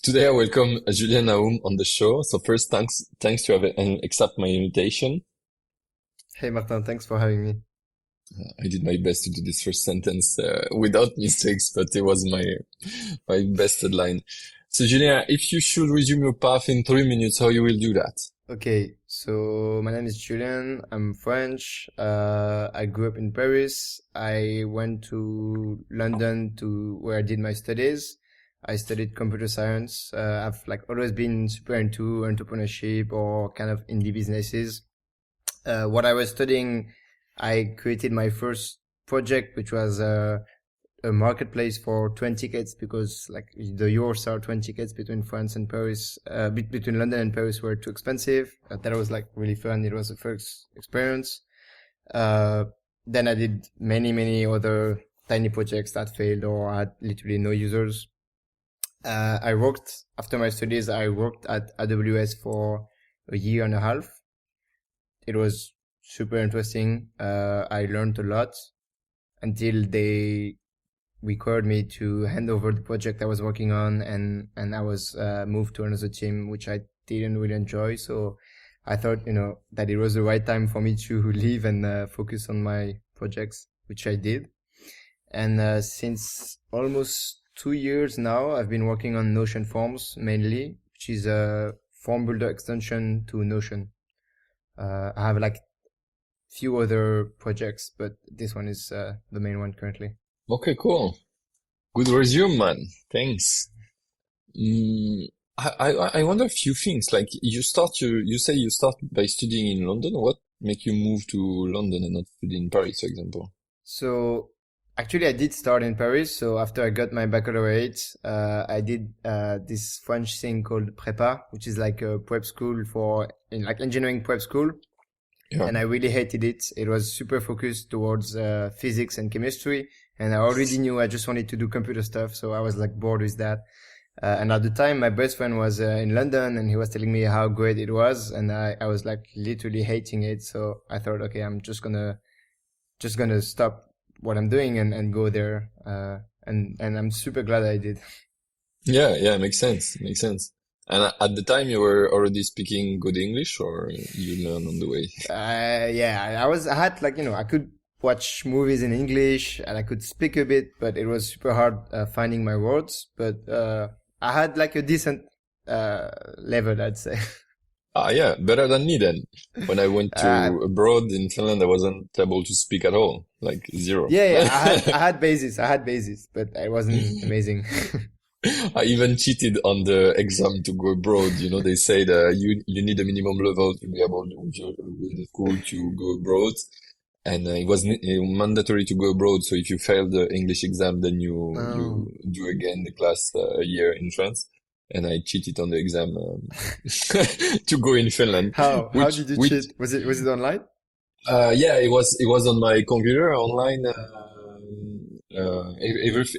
Today I welcome Julian on the show. So first, thanks to have and accept my invitation. Hey Martin, thanks for having me. I did my best to do this first sentence without mistakes, but it was my best headline. So Julian, if you should resume your path in 3 minutes, how you will do that? Okay, so my name is Julian. I'm French. I grew up in Paris. I went to London to where I did my studies. I studied computer science. I've like always been super into entrepreneurship or kind of indie businesses. What I was studying, I created my first project, which was a marketplace for train tickets because like the Eurostar train tickets between France and Paris, between London and Paris were too expensive. That was like really fun. It was the first experience. Uh, then I did many other tiny projects that failed or had literally no users. I worked after my studies. I worked at AWS for a year and a half. It was super interesting. I learned a lot until they required me to hand over the project I was working on, and I was moved to another team, which I didn't really enjoy. So I thought, that it was the right time for me to leave and focus on my projects, which I did. And since almost 2 years now, I've been working on Notion Forms mainly, which is a form builder extension to Notion. I have like few other projects, but this one is the main one currently. Okay, cool. Good resume, man. Thanks. Mm, I wonder a few things. Like you say you start by studying in London. What make you move to London and not study in Paris, for example? So actually, I did start in Paris. So after I got my baccalaureate, I did this French thing called prépa, which is like a prep school for in like engineering prep school. Yeah. And I really hated it. It was super focused towards physics and chemistry, and I already knew I just wanted to do computer stuff, so I was like bored with that. And at the time, my best friend was in London, and he was telling me how great it was, and I was like literally hating it. So I thought, okay, I'm just gonna stop what I'm doing and go there. And I'm super glad I did. Yeah, makes sense. Makes sense. And at the time you were already speaking good English or you learn on the way? Yeah, I had like, I could watch movies in English and I could speak a bit, but it was super hard finding my words. But I had like a decent level, I'd say. Ah, yeah, better than me then. When I went Uh, to abroad in Finland, I wasn't able to speak at all, like zero. yeah, I had basis, but I wasn't amazing. I even cheated on the exam to go abroad. You know, they say that you need a minimum level to be able to with the school to go abroad, and it was mandatory to go abroad. So if you fail the English exam, then you Oh, do again the class a year in France. And I cheated on the exam to go in Finland, how did you which cheat? Was it online? yeah, it was on my computer online.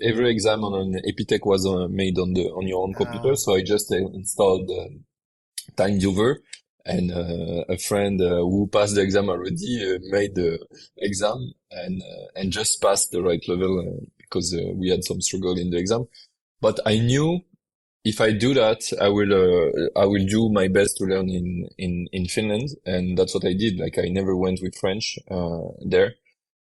Every exam on an Epitech was made on your own computer, Ah, so I just installed TimeViewer, and a friend who passed the exam already made the exam and just passed the right level because we had some struggle in the exam. But I knew if I do that, I will do my best to learn in Finland, and that's what I did. Like I never went with French there,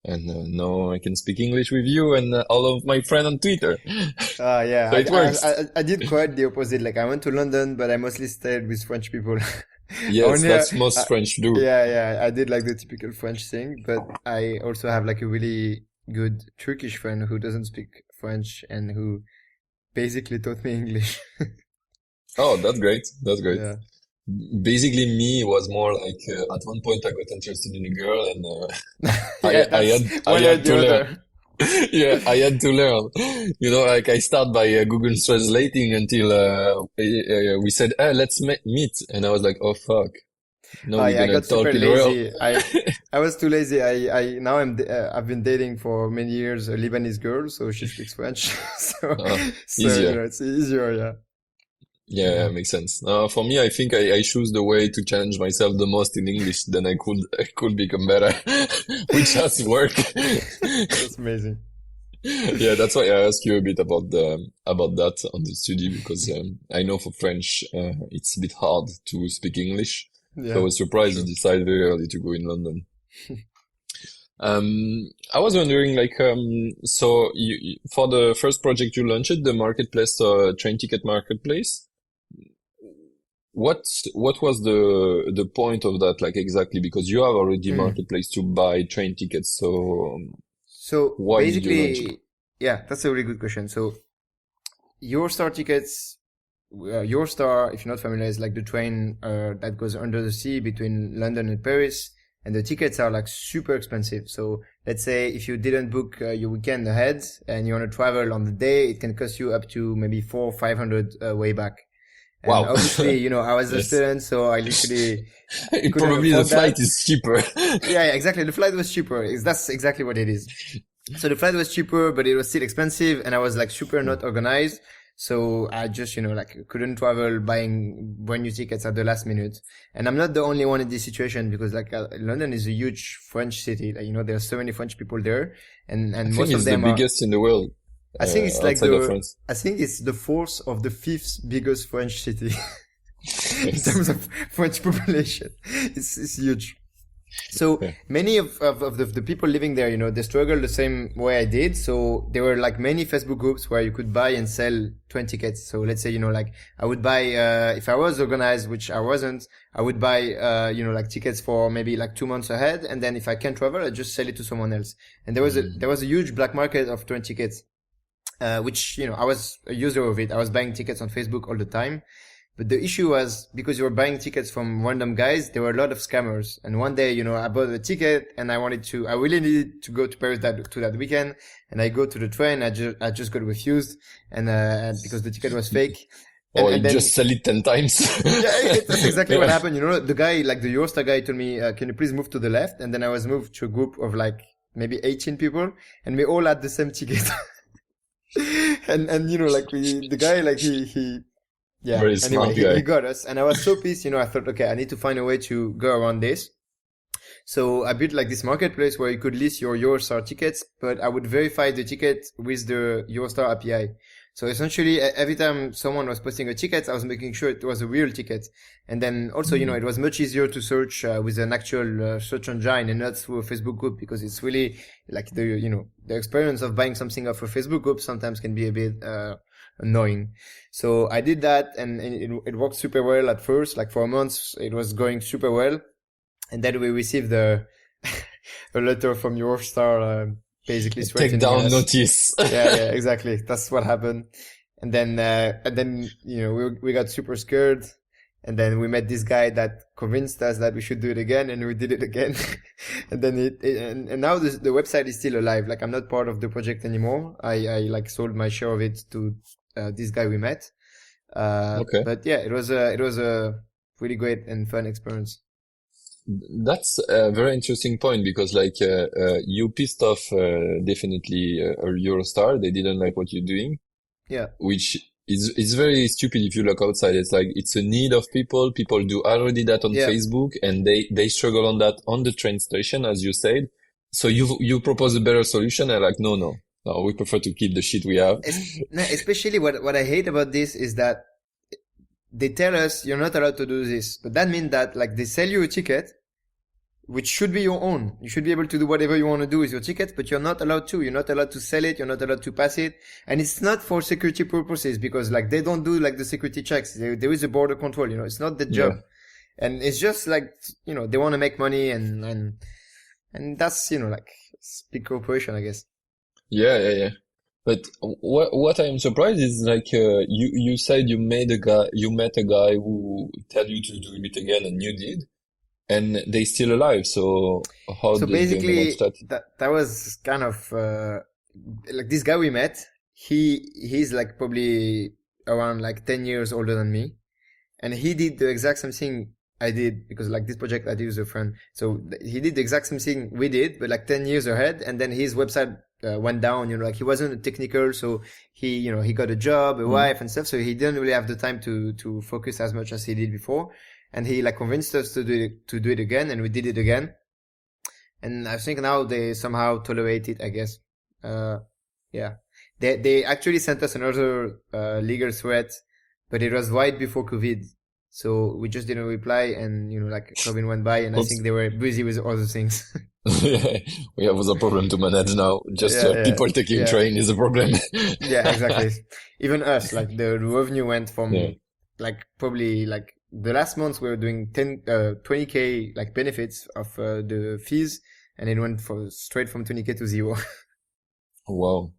and now I can speak English with you and all of my friends on Twitter. yeah, So it works. I did quite the opposite. Like I went to London, but I mostly stayed with French people. Yes, Only, that's most French do. yeah, I did like the typical French thing, but I also have like a really good Turkish friend who doesn't speak French and who basically taught me English. Oh, that's great. That's great. Yeah. Basically, me was more like at one point I got interested in a girl, and Yeah, I that's I one or had to the learn. other. Yeah, I had to learn. You know, like I start by Google translating until we said, let's meet," and I was like, "Oh fuck, no, Oh we're yeah, I gonna got super talk in real." lazy. I was too lazy. I now I've been dating for many years a Lebanese girl, so she speaks French. So so Easier. it's easier, yeah. Yeah, makes sense. For me, I think I choose the way to challenge myself the most in English. Then I could become better, which has worked. That's amazing. Yeah, that's why I asked you a bit about that on the study because I know for French it's a bit hard to speak English. So I Yeah, was for surprised you sure. decided very early to go in London. I was wondering, like, so for the first project you launched, the marketplace, train ticket marketplace, what what was the point of that, like exactly? Because you have already Mm. marketplace to buy train tickets, so So why did you launch it? basically, yeah, that's a really good question. So Eurostar tickets, Eurostar, if you're not familiar, is like the train that goes under the sea between London and Paris, and the tickets are like super expensive. So let's say if you didn't book your weekend ahead and you want to travel on the day, it can cost you up to maybe 400 or 500 way back. And Wow. obviously, I was a Yes. student, so I literally couldn't Probably the afford flight that. is cheaper. Yeah, yeah, exactly. The flight was cheaper. That's exactly what it is. So the flight was cheaper, but it was still expensive, and I was like super not organized. So I just, like couldn't travel buying brand new tickets at the last minute. And I'm not the only one in this situation because like London is a huge French city. Like, there are so many French people there, I and think most of it's the them are. biggest in the world, I think it's like outside of France. I think it's the fourth of the fifth biggest French city in Yes. terms of French population. It's huge. So Yeah. many of the people living there, they struggle the same way I did. So there were like many Facebook groups where you could buy and sell train tickets. So let's say, like I would buy, if I was organized, which I wasn't, I would buy, like tickets for maybe like 2 months ahead. And then if I can't travel, I just sell it to someone else. And there was a huge black market of train tickets, which, I was a user of it. I was buying tickets on Facebook all the time. But the issue was because you were buying tickets from random guys, there were a lot of scammers. And one day, I bought a ticket and I really needed to go to Paris to that weekend. And I go to the train, I just got refused and because the ticket was fake. Or And you then, just sell it 10 times. yeah, that's exactly what Yeah. happened. The guy, like the Eurostar guy told me, can you please move to the left? And then I was moved to a group of like maybe 18 people and we all had the same ticket. And like the guy, like he yeah. Very Anyway, smart he guy. got us, and I was so pissed. I thought, okay, I need to find a way to go around this. So I built like this marketplace where you could list your Eurostar tickets, but I would verify the ticket with the Eurostar API. So essentially, every time someone was posting a ticket, I was making sure it was a real ticket. And then also, it was much easier to search with an actual search engine and not through a Facebook group because it's really like the experience of buying something off a Facebook group sometimes can be a bit annoying. So I did that and it worked super well at first. Like for a month, it was going super well. And then we received a letter from Eurostar, basically Take threatening down us. notice. Yeah, exactly. That's what happened. And then, we got super scared. And then we met this guy that convinced us that we should do it again, and we did it again. And then and now the website is still alive. Like I'm not part of the project anymore. I like sold my share of it to this guy we met. Okay. But yeah, it was a really great and fun experience. That's a very interesting point because like you pissed off definitely a Eurostar. They didn't like what you're doing, Yeah, which is very stupid if you look outside. It's like it's a need of people. People do already that on yeah. Facebook and they struggle on that on the train station, as you said. So you propose a better solution and like no, we prefer to keep the shit we have. No, especially what I hate about this is that they tell us you're not allowed to do this, but that means that like they sell you a ticket, which should be your own. You should be able to do whatever you want to do with your ticket, but you're not allowed to. You're not allowed to sell it. You're not allowed to pass it. And it's not for security purposes because like they don't do like the security checks. There is a border control, it's not the Yeah. job. And it's just like, they want to make money and that's, like it's big corporation, I guess. Yeah. But what I am surprised is like you said you met a guy who tell you to do it again and you did and they still alive. So how So did they manage basically that? that was kind of, like this guy we met, he's like probably around like 10 years older than me. And he did the exact same thing I did because like this project I did with a friend. So he did the exact same thing we did, but like 10 years ahead. And then his website went down, like he wasn't technical. So he got a job, a Mm. wife and stuff. So he didn't really have the time to focus as much as he did before. And he like convinced us to do it again. And we did it again. And I think now they somehow tolerate it, I guess. Yeah. They actually sent us another legal threat, but it was right before COVID. So we just didn't reply, and like COVID went by, and I Oops. think they were busy with other things. We have other problem to manage now. Just Yeah, yeah, people taking yeah, train is a problem. yeah, exactly. Even us, like the revenue went Yeah, from like probably like the last month we were doing 20K like benefits of the fees, and it went straight from 20K to zero. wow.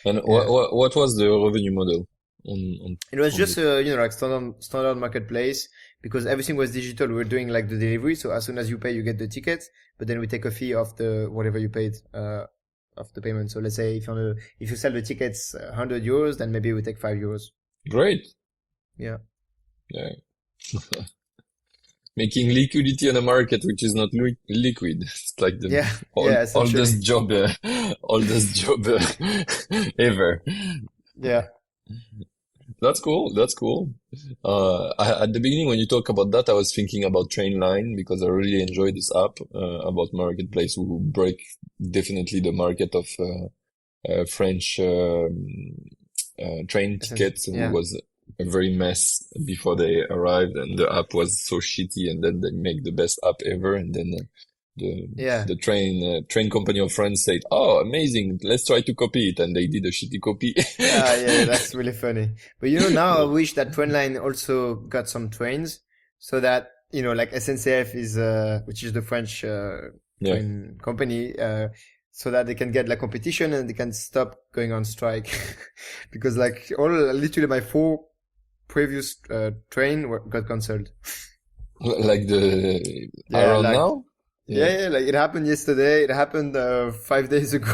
And Yeah. what was the revenue model on It was on just the? like standard marketplace because everything was digital. We were doing like the delivery, so as soon as you pay, you get the ticket, but then we take a fee of the whatever you paid of the payment. So let's say if you sell the tickets 100 euros, then maybe we take 5 euros. Great. Yeah. Yeah. Making liquidity on a market which is not liquid. It's like the Yeah. Yeah. Essentially. oldest job, oldest job ever. Yeah. That's cool. That's cool. At the beginning, when you talk about that, I was thinking about Trainline because I really enjoy this app about marketplace who break definitely the market of French train Essentially. tickets, who Yeah. was a very mess before they arrived, and the app was so shitty, and then they make the best app ever, and then the Yeah. the train company of France said, "Oh, amazing! Let's try to copy it," and they did a shitty copy. Ah, yeah, that's really funny. But now I wish that Trainline also got some trains so that, like SNCF is, which is the French, Yeah. train company, so that they can get like competition and they can stop going on strike. Because like literally my 4 previous, got cancelled. Like the Yeah, around like, now? Yeah. yeah, like it happened yesterday. It happened, 5 days ago.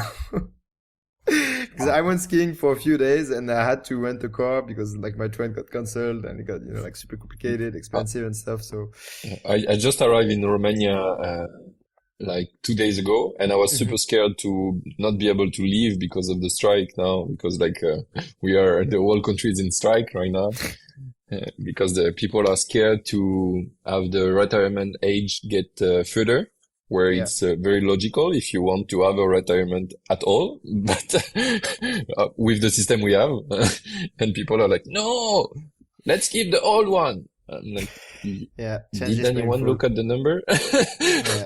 Because I went skiing for a few days and I had to rent a car because like my train got cancelled and it got, like super complicated, I, expensive and stuff. So, I just arrived in Romania like 2 days ago, and I was hmm super scared to not be able to leave because of the strike now, because like the whole country is in strike right now, because the people are scared to have the retirement age get further, where yeah, it's very logical if you want to have a retirement at all, but with the system we have, and people are like, no, let's keep the old one. I'm like, yeah, change did is anyone painful. look at the number? Yeah.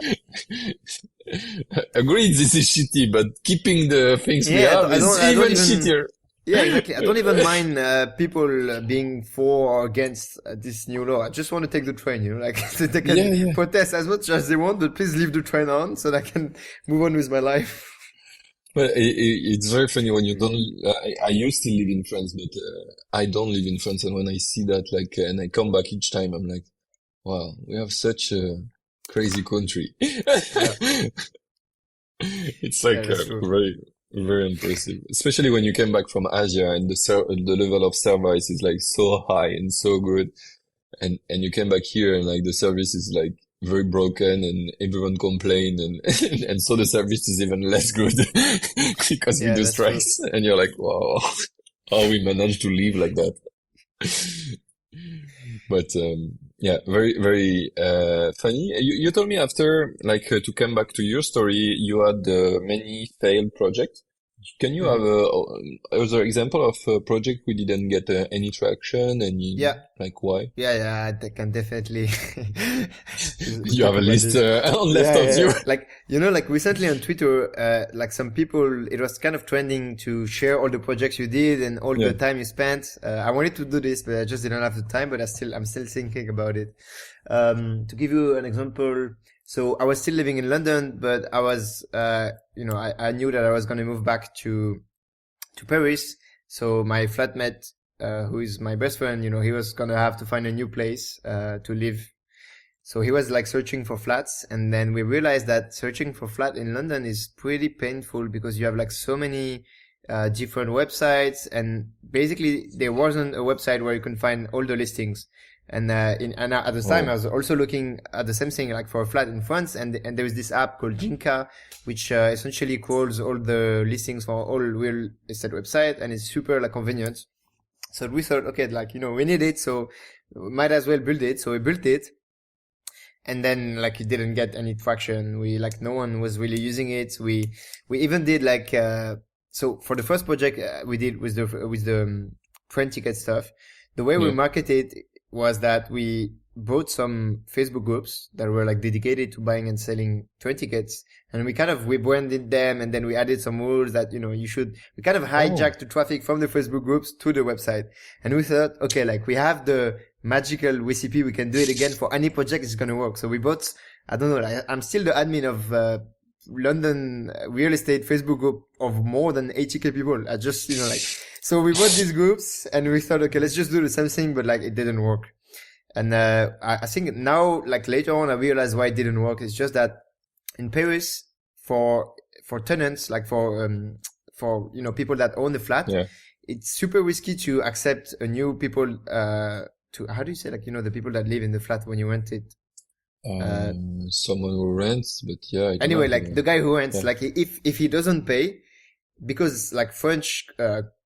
Agreed, this is shitty, but keeping the things we Yeah, have is I don't even even, shittier. yeah, exactly. I don't even mind, people being for or against this new law. I just want to take the train, like so they Yeah, can yeah. protest as much as they want, but please leave the train on so that I can move on with my life. But it's very funny when you don't. I used to live in France, but I don't live in France. And when I see that, like, and I come back each time, I'm like, wow, we have such a crazy country. Yeah, It's yeah, like that's true. very, very impressive, especially when you came back from Asia and the level of service is like so high and so good. And you came back here and like the service is like very broken and everyone complain and and so the service is even less good because we Yeah, do that's true. strikes and you're like, wow, how we managed to live like that. But yeah, very very funny. You told me after like to come back to your story, you had many failed projects. Can you have hmm other example of a project we didn't get any traction and Yeah, like why? yeah, I can definitely we You have talk a about list this. left of you. Like like recently on Twitter, like some people, it was kind of trending to share all the projects you did and all Yeah. the time you spent. I wanted to do this, but I just didn't have the time. But I'm still thinking about it. To give you an example, so I was still living in London, but I was, I knew that I was going to move back to Paris. So my flatmate, who is my best friend, he was gonna have to find a new place to live. So he was like searching for flats, and then we realized that searching for flat in London is pretty painful because you have like so many different websites, and basically there wasn't a website where you can find all the listings. And at the time I Oh, was also looking at the same thing like for a flat in France, and there is this app called Jinka, which essentially crawls all the listings for all real estate website, and it's super like convenient. So we thought, okay, like we need it, so we might as well build it. So we built it, and then like it didn't get any traction. We like no one was really using it. We even did like so for the first project we did with the train ticket stuff, the way we Yeah. marketed was that we brought some Facebook groups that were like dedicated to buying and selling train tickets, and we kind of rebranded them, and then we added some rules that we kind of Oh, hijacked the traffic from the Facebook groups to the website, and we thought, okay, like we have the magical recipe, we can do it again for any project, it's gonna work. So we bought, I don't know, I'm still the admin of London real estate Facebook group of more than 80k people. I just, so we bought these groups and we thought, okay, let's just do the same thing, but like it didn't work. And I think now, like later on, I realized why it didn't work. It's just that in Paris, for tenants, like for people that own the flat, yeah. it's super risky to accept a new people to, how do you say, like the people that live in the flat when you rent it. Someone who rents, but yeah, I don't Anyway, know. like the guy who rents, Yeah. like if he doesn't pay, because like French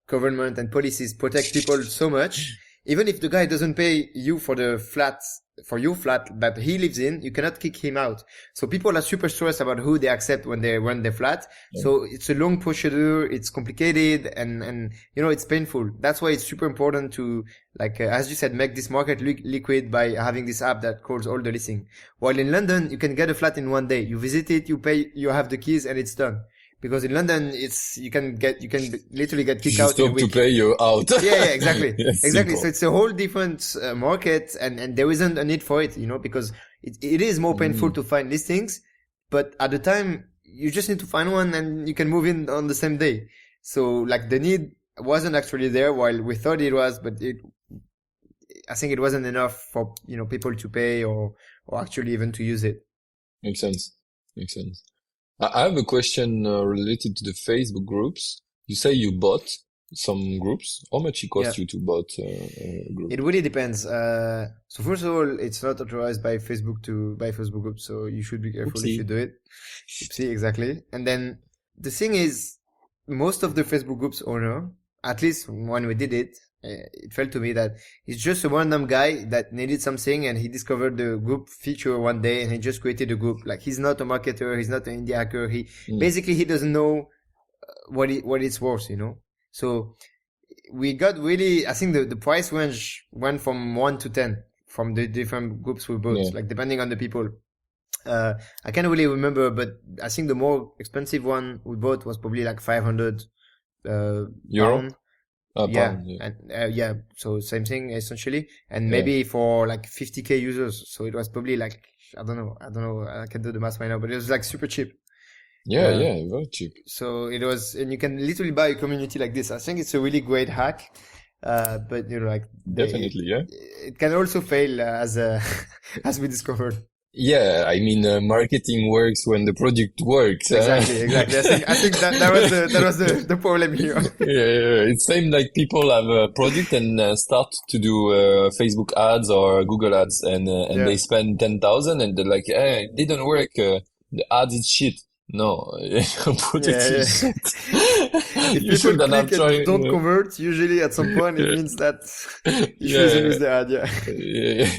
government and policies protect people so much, even if the guy doesn't pay you for the flat, for your flat that he lives in, you cannot kick him out. So people are super stressed about who they accept when they rent their flat. Yeah. So it's a long procedure, it's complicated, and it's painful. That's why it's super important to, like as you said, make this market liquid by having this app that calls all the listing. While in London, you can get a flat in one day. You visit it, you pay, you have the keys, and it's done. Because in London, you can literally get kicked You out in a stop to week. pay, you're out. Yeah, exactly. Yeah, Exactly. simple. So it's a whole different market, and there isn't a need for it, because it is more painful to find listings, but at the time, you just need to find one and you can move in on the same day. So like the need wasn't actually there while we thought it was, but I think it wasn't enough for, people to pay or actually even to use it. Makes sense. Makes sense. I have a question related to the Facebook groups. You say you bought some groups. How much it Yeah. cost you to bought a group? It really depends. So first of all, it's not authorized by Facebook to buy Facebook groups, so you should be careful if you Oopsie. do it. Oopsie, exactly. And then the thing is, most of the Facebook groups owner, at least when we did it, it felt to me that he's just a random guy that needed something and he discovered the group feature one day and he just created a group. Like he's not a marketer, he's not an indie hacker. Basically he doesn't know what it's worth, So we got really, I think the price range went from 1 to 10 from the different groups we bought, Yeah. like depending on the people. I can't really remember, but I think the more expensive one we bought was probably like 500 Euro? pound. Yeah, pound, yeah. And so same thing essentially, and Yeah. maybe for like 50k users, so it was probably like, I don't know, I can do the math right now, but it was like super cheap. Yeah, Uh, yeah, very cheap. So it was, and you can literally buy a community like this. I think it's a really great hack, but like Definitely, yeah. it can also fail as as we discovered. Yeah, I mean, marketing works when the product works. Exactly. I think that was the problem here. Yeah, it's same like people have a product and start to do Facebook ads or Google ads, and Yeah. they spend 10,000 and they're like, it didn't work. The ads is shit. No, your product Yeah. is shit. If You should people have click tried. and don't convert, usually at some point it means that issues Yeah, with the ad. Yeah. yeah,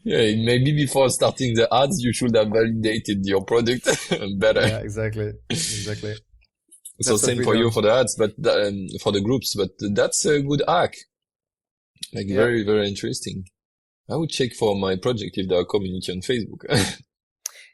yeah. Maybe before starting the ads, you should have validated your product better. Yeah. Exactly. So That's what same we for you done. for the ads, but for the groups. But that's a good hack. Like Yeah. very, very interesting. I would check for my project if there are community on Facebook.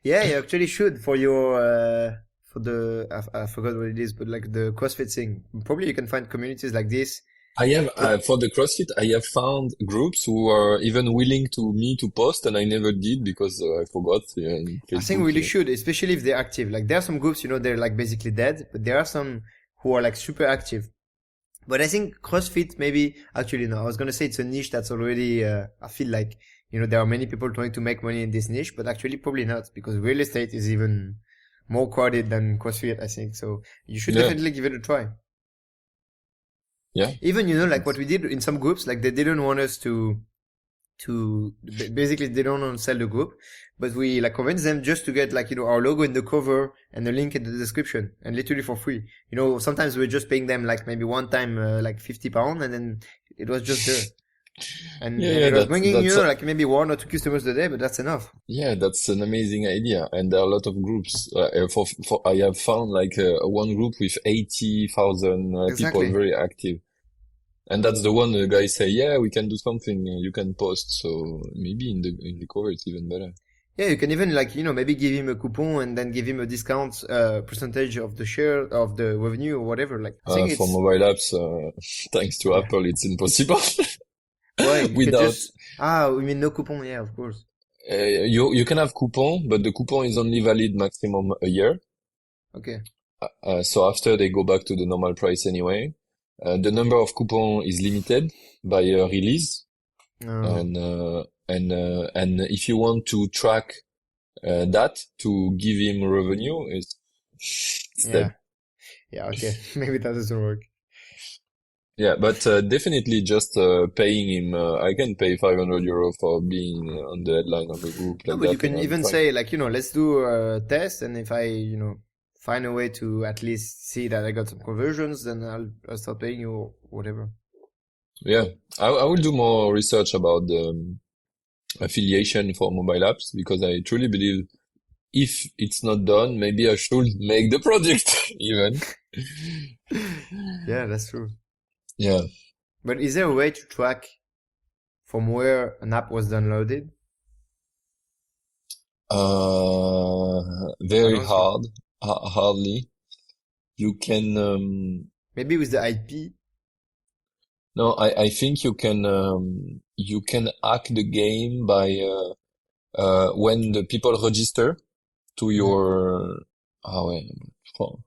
Yeah, you actually should for your for the I forgot what it is, but like the CrossFit thing. Probably you can find communities like this. I have for the CrossFit, I have found groups who are even willing to post, and I never did because I forgot. Yeah, in I think Facebook, really yeah. should, especially if they're active. Like there are some groups, they're like basically dead, but there are some who are like super active. But I think CrossFit maybe actually no, I was gonna say it's a niche that's already I feel like there are many people trying to make money in this niche, but actually probably not because real estate is even more crowded than CrossFit, I think. So you should Yeah, definitely give it a try. yeah, Even like what we did in some groups, like they didn't want us to basically they don't want to sell the group, but we like convinced them just to get like our logo in the cover and the link in the description and literally for free. Sometimes we're just paying them like maybe one time like £50 and then it was just there. And Yeah, and yeah, it was bringing, that's like maybe one or two customers a day, but that's enough. yeah, that's an amazing idea. And there are a lot of groups. For I have found like one group with 80,000 people Exactly. very active. And that's the one the guy say, yeah, we can do something. You can post. So maybe in the cover it's even better. Yeah, you can even like, maybe give him a coupon and then give him a discount percentage of the share of the revenue or whatever. Like I think For it's mobile apps, thanks to yeah. Apple, it's impossible Why? You can without. just we mean no coupon, yeah, of course. You can have coupon, but the coupon is only valid maximum a year. Okay. So after they go back to the normal price anyway. The number of coupon is limited by release, Oh, and if you want to track that to give him revenue, is yeah. step. Yeah, okay. Maybe that doesn't work. Yeah, but definitely just paying him. I can pay 500 euro for being on the headline of a group No, like but you that, and can I'm even fine. say like, let's do a test, and if I, find a way to at least see that I got some conversions, then I'll start paying you or whatever. Yeah, I will do more research about the affiliation for mobile apps because I truly believe if it's not done, maybe I should make the project even. Yeah, that's true. Yeah. But is there a way to track from where an app was downloaded? I Very don't think. hard, hardly. You can, Maybe with the IP. no, I think you can hack the game by, when the people register to Mhm. your, ah ouais, oh,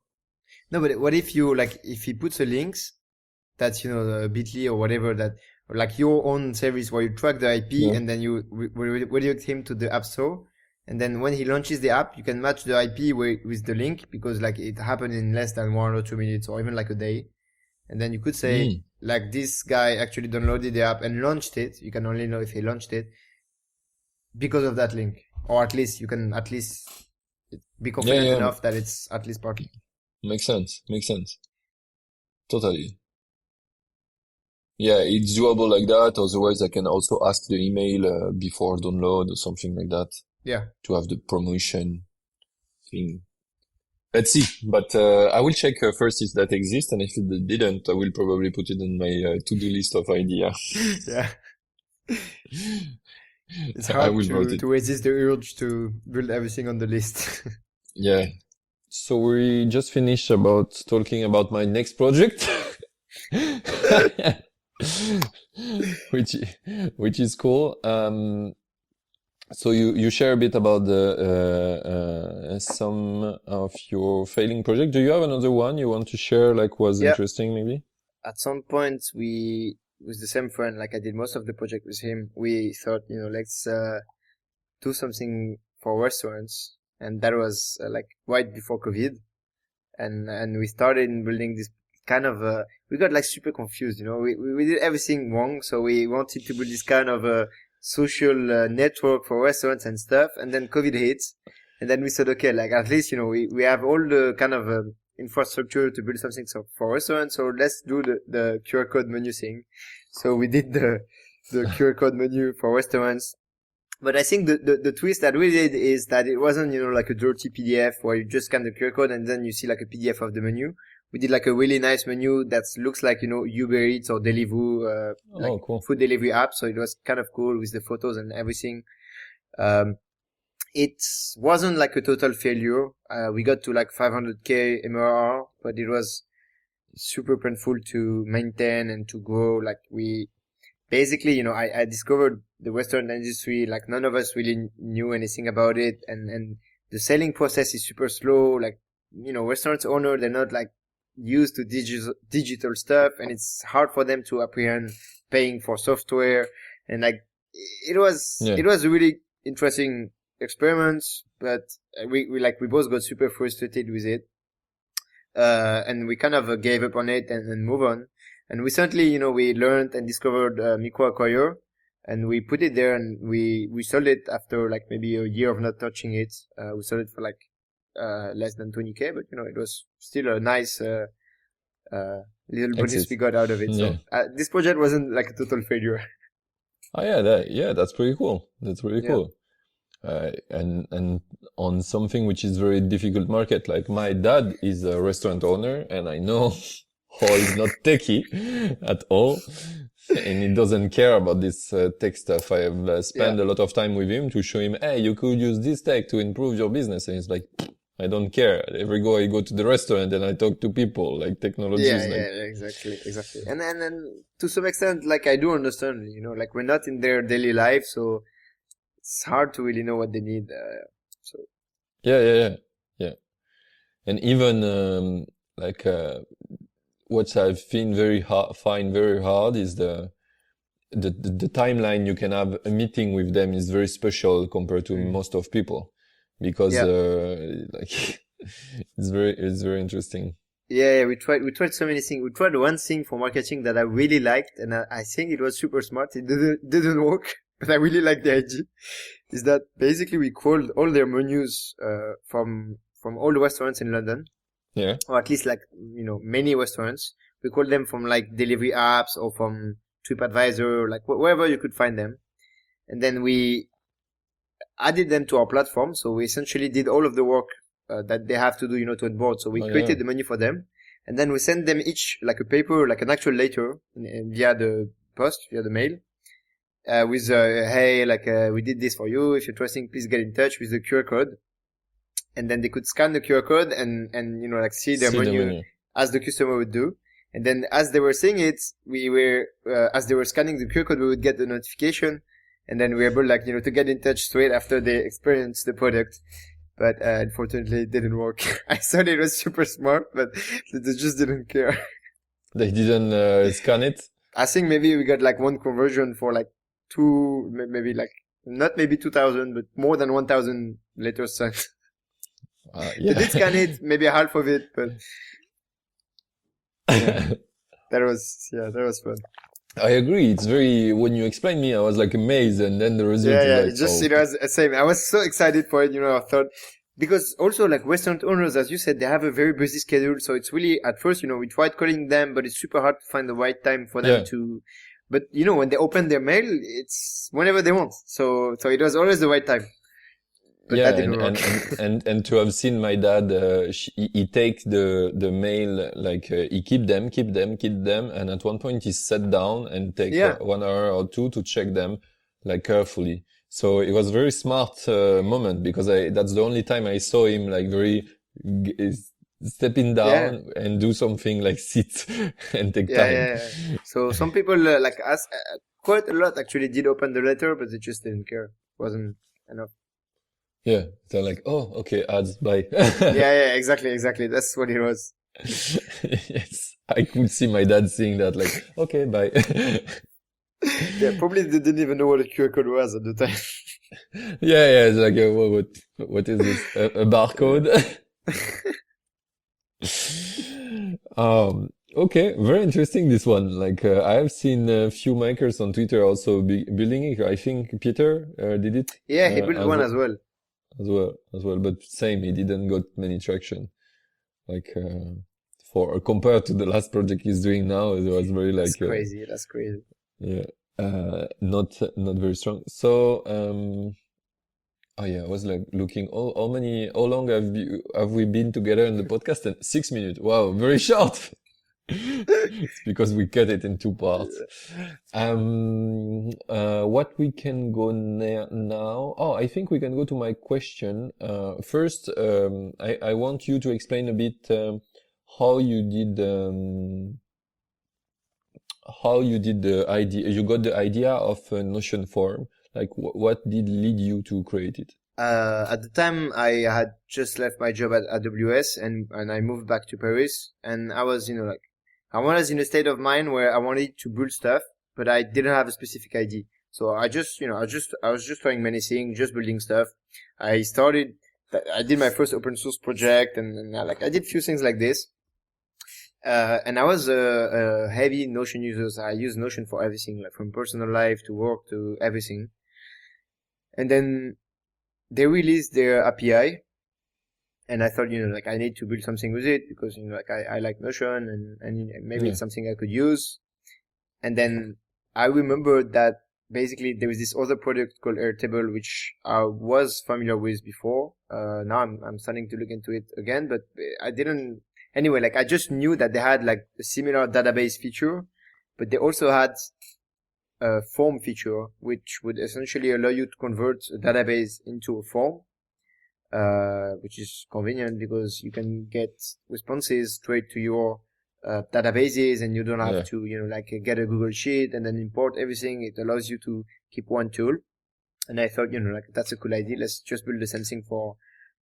No, but what if you like if he puts a links that's the Bitly or whatever that like your own service where you track the IP yeah. and then you redirect him to the app store, and then when he launches the app you can match the IP with the link because like it happened in less than 1 or 2 minutes or even like a day, and then you could say Mm. like this guy actually downloaded the app and launched it. You can only know if he launched it because of that link, or at least you can at least be Yeah, confident yeah, enough that it's at least partly. makes sense, makes sense. Totally. Yeah, it's doable like that. Otherwise, I can also ask the email before download or something like that Yeah. to have the promotion thing. Let's see. But I will check first if that exists, and if it didn't, I will probably put it in my to-do list of idea. Yeah. It's I hard will write it. to resist the urge to build everything on the list. Yeah. So we just finished about talking about my next project, which which is cool. So you share a bit about the some of your failing project. Do you have another one you want to share, like was Yeah. interesting maybe? At some point, we, with the same friend, like I did most of the project with him, we thought, let's do something for restaurants. And that was like right before COVID. And we started building this kind of, we got like super confused, we did everything wrong. So we wanted to build this kind of social network for restaurants and stuff. And then COVID hits. And then we said, okay, like at least, we have all the kind of infrastructure to build something for restaurants. So let's do the QR code menu thing. So we did the QR code menu for restaurants. But I think the twist that we did is that it wasn't, like a dirty PDF where you just scan the QR code and then you see like a PDF of the menu. We did like a really nice menu that looks like, Uber Eats or Deliveroo, like Oh, cool. food delivery app. So it was kind of cool with the photos and everything. Um, it wasn't like a total failure. We got to like 500K MRR, but it was super painful to maintain and to grow. Like basically, I discovered the Western industry, like none of us really knew anything about it. And the selling process is super slow. Like, restaurants owner, they're not like used to digital stuff, and it's hard for them to apprehend paying for software. And like, Yeah. it was a really interesting experiment, but we both got super frustrated with it. And we kind of gave up on it and move on. And recently, we learned and discovered Micro Acquire, and we put it there and we sold it after like maybe a year of not touching it. We sold it for like less than 20K, but it was still a nice little bonus Exit. we got out of it. Yeah. So this project wasn't like a total failure. Oh yeah, that's pretty cool. That's pretty Yeah. cool. And on something which is very difficult market, like my dad is a restaurant owner, and I know how he's not techie at all, and he doesn't care about this tech stuff. I have Yeah. spent a lot of time with him to show him, hey, you could use this tech to improve your business, and he's like, I don't care. I go to the restaurant and I talk to people. Like technology Yeah, is like, yeah, exactly. And to some extent, like I do understand, like we're not in their daily life, so it's hard to really know what they need. So yeah. And even like what I've find very hard is the timeline you can have a meeting with them is very special compared to mm, most of people because yeah, like it's very interesting. yeah. We tried so many things. We tried one thing for marketing that I really liked, and I think it was super smart. It didn't work, but I really liked the idea. Is that basically we called all their menus from all the restaurants in London, Yeah. or at least like many restaurants. We called them from like delivery apps or from TripAdvisor, like wherever you could find them, and then we added them to our platform. So we essentially did all of the work that they have to do, to onboard. So we Oh yeah. created the menu for them, and then we send them each like a paper, like an actual letter via the post, via the mail, with hey, like we did this for you. If you're trusting, please get in touch with the QR code. And then they could scan the QR code and like see their See the menu menu. as the customer would do. And then as they were seeing it, we were as they were scanning the QR code, we would get the notification, and then we were able like to get in touch straight after they experienced the product. But unfortunately, it didn't work. I thought it was super smart, but they just didn't care. They didn't scan it. I think maybe we got like one conversion for like maybe like not maybe 2,000, but more than 1,000 letters sent. They Yeah. did scan it, maybe half of it, but yeah, that was fun. I agree. It's very, when you explained me, I was like amazed, and then the result is Yeah, like, it just oh, it was the same. I was so excited for it, I thought because also like restaurant owners, as you said, they have a very busy schedule, so it's really at first, we tried calling them, but it's super hard to find the right time for them yeah. to. But when they open their mail, it's whenever they want. So it was always the right time. But Yeah, that didn't work. and to have seen my dad, he takes the mail, like he keep them, and at one point he sat down and take Yeah, 1 hour or two to check them, like carefully. So it was very smart moment because that's the only time I saw him like very stepping yeah, down and do something like sit and take yeah, time. yeah, yeah. So some people like us, quite a lot actually did open the letter, but they just didn't care. Wasn't enough. Yeah, they're like, oh, okay, ads, bye. Yeah, exactly. That's what it was. Yes, I could see my dad saying that, like, okay, bye. Yeah, probably they didn't even know what a QR code was at the time. Yeah, it's like, what is this? A barcode? Okay, very interesting, this one. Like, I have seen a few makers on Twitter also building it. I think Peter did it Yeah, he built as one well, as well. but same, he didn't got many traction. Like, for compared to the last project he's doing now, it was very That's like, crazy. That's crazy. yeah, not very strong. So, oh yeah, I was like looking, how long have we been together in the podcast? And 6 minutes. Wow, very short. It's because we cut it in two parts. What we can go now? Oh, I think we can go to my question. First, I want you to explain a bit how you did the idea. You got the idea of a Notion form. Like, what did lead you to create it? At the time, I had just left my job at AWS and I moved back to Paris. And I was, like, I was in a state of mind where I wanted to build stuff, but I didn't have a specific idea. So I just, I was just trying many things, just building stuff. I did my first open source project and I did a few things like this. And I was a heavy Notion user. So I use Notion for everything, like from personal life to work to everything. And then they released their API, and I thought, like I need to build something with it because, like I like Notion and maybe Yeah. it's something I could use. And then I remembered that basically there was this other product called Airtable, which I was familiar with before. Now I'm starting to look into it again, but I didn't. Anyway, like I just knew that they had like a similar database feature, but they also had a form feature, which would essentially allow you to convert a database into a form, which is convenient because you can get responses straight to your databases, and you don't have Yeah. to, like get a Google Sheet and then import everything. It allows you to keep one tool. And I thought, like that's a cool idea. Let's just build the same thing for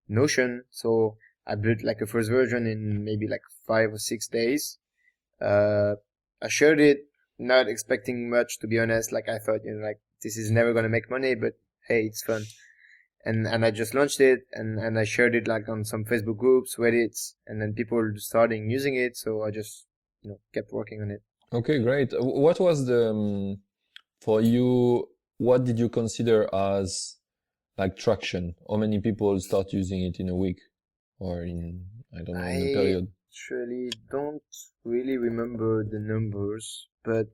Notion. So I built like a first version in maybe like 5 or 6 days. I shared it, not expecting much, to be honest. Like I thought, like this is never gonna make money, but hey, it's fun. And I just launched it, and I shared it like on some Facebook groups, Reddits, and then people starting using it. So I just, kept working on it. Okay, great. What was for you, what did you consider as like traction? How many people start using it in a week or in, I don't know, in a I period? actually don't really remember the numbers, but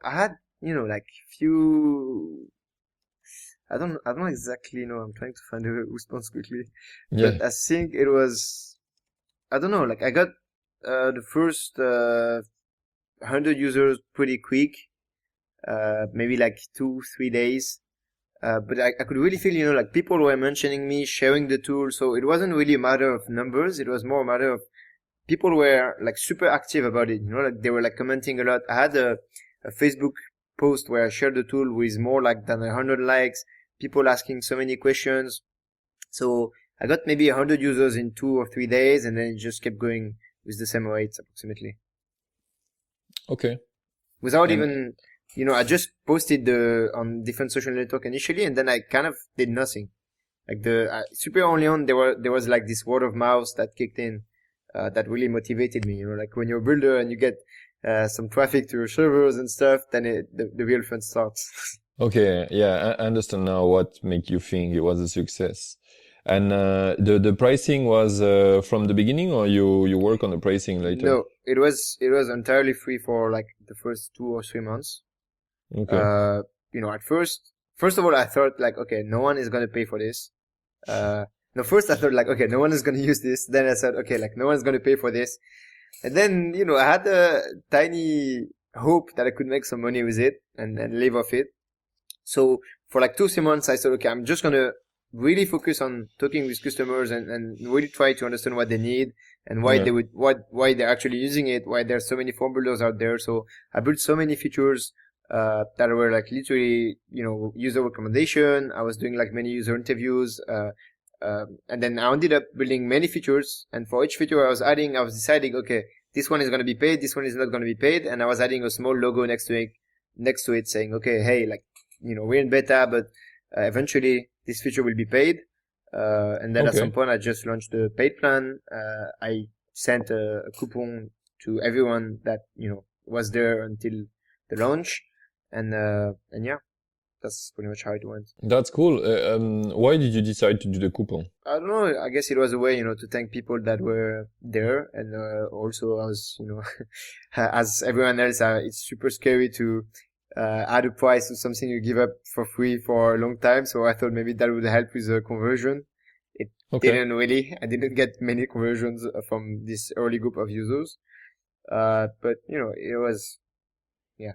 I had, like few. I don't exactly know. I'm trying to find a response quickly, Yeah. but I think it was. I don't know. Like I got the first 100 users pretty quick, maybe like 2-3 days. But I could really feel, like people were mentioning me, sharing the tool. So it wasn't really a matter of numbers. It was more a matter of people were like super active about it. Like they were like commenting a lot. I had a Facebook post where I shared the tool with more like than 100 likes, people asking so many questions. So I got maybe 100 users in 2 or 3 days, and then it just kept going with the same rates approximately. Okay. Without And even, I just posted on different social network initially, and then I kind of did nothing. Like super early on, there was like this word of mouth that kicked in, that really motivated me. Like when you're a builder and you get some traffic to your servers and stuff, then the real fun starts. okay, yeah, I understand now what make you think it was a success. And the pricing was from the beginning, or you work on the pricing later? No, it was entirely free for like the first 2 or 3 months. Okay. At first of all, I thought like, okay, no one is gonna pay for this. No, first I thought like, okay, no one is gonna use this. Then I said, okay, like no one's gonna pay for this. And then, I had a tiny hope that I could make some money with it and live off it. So for like 2-3 months, I said, okay, I'm just gonna really focus on talking with customers and really try to understand what they need and why Yeah. why they're actually using it, why there's so many form builders out there. So I built so many features that were like literally, user recommendation. I was doing like many user interviews, and then I ended up building many features. And for each feature I was deciding, okay, this one is going to be paid, this one is not going to be paid. And I was adding a small logo next to it saying, okay, hey, like, we're in beta, but eventually this feature will be paid. And then at some Okay. point I just launched the paid plan. I sent a coupon to everyone that, was there until the launch. And yeah, that's pretty much how it went. That's cool. Why did you decide to do the coupon? I don't know. I guess it was a way, to thank people that were there, and also as as everyone else, it's super scary to add a price to something you give up for free for a long time. So I thought maybe that would help with the conversion. It Okay. didn't really. I didn't get many conversions from this early group of users. But it was, yeah,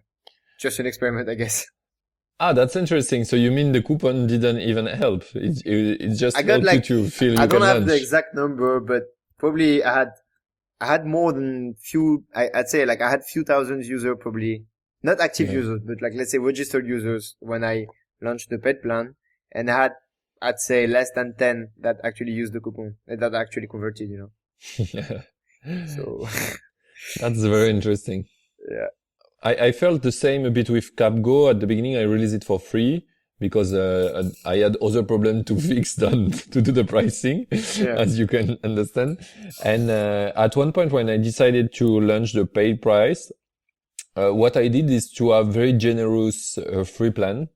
just an experiment, I guess. Ah, that's interesting. So you mean the coupon didn't even help? It just I got helped you like, to feel I you don't can have the launch. exact number, but probably I had more than I'd say like I had few thousand users probably, not active Yeah. users, but like let's say registered users when I launched the pet plan, and I'd say less than 10 that actually used the coupon, that actually converted, Yeah. So That's very interesting. yeah, I felt the same a bit with CapGo. At the beginning, I released it for free because I had other problem to fix than to do the pricing, yeah, as you can understand. And at one point when I decided to launch the paid price, what I did is to have very generous free plan.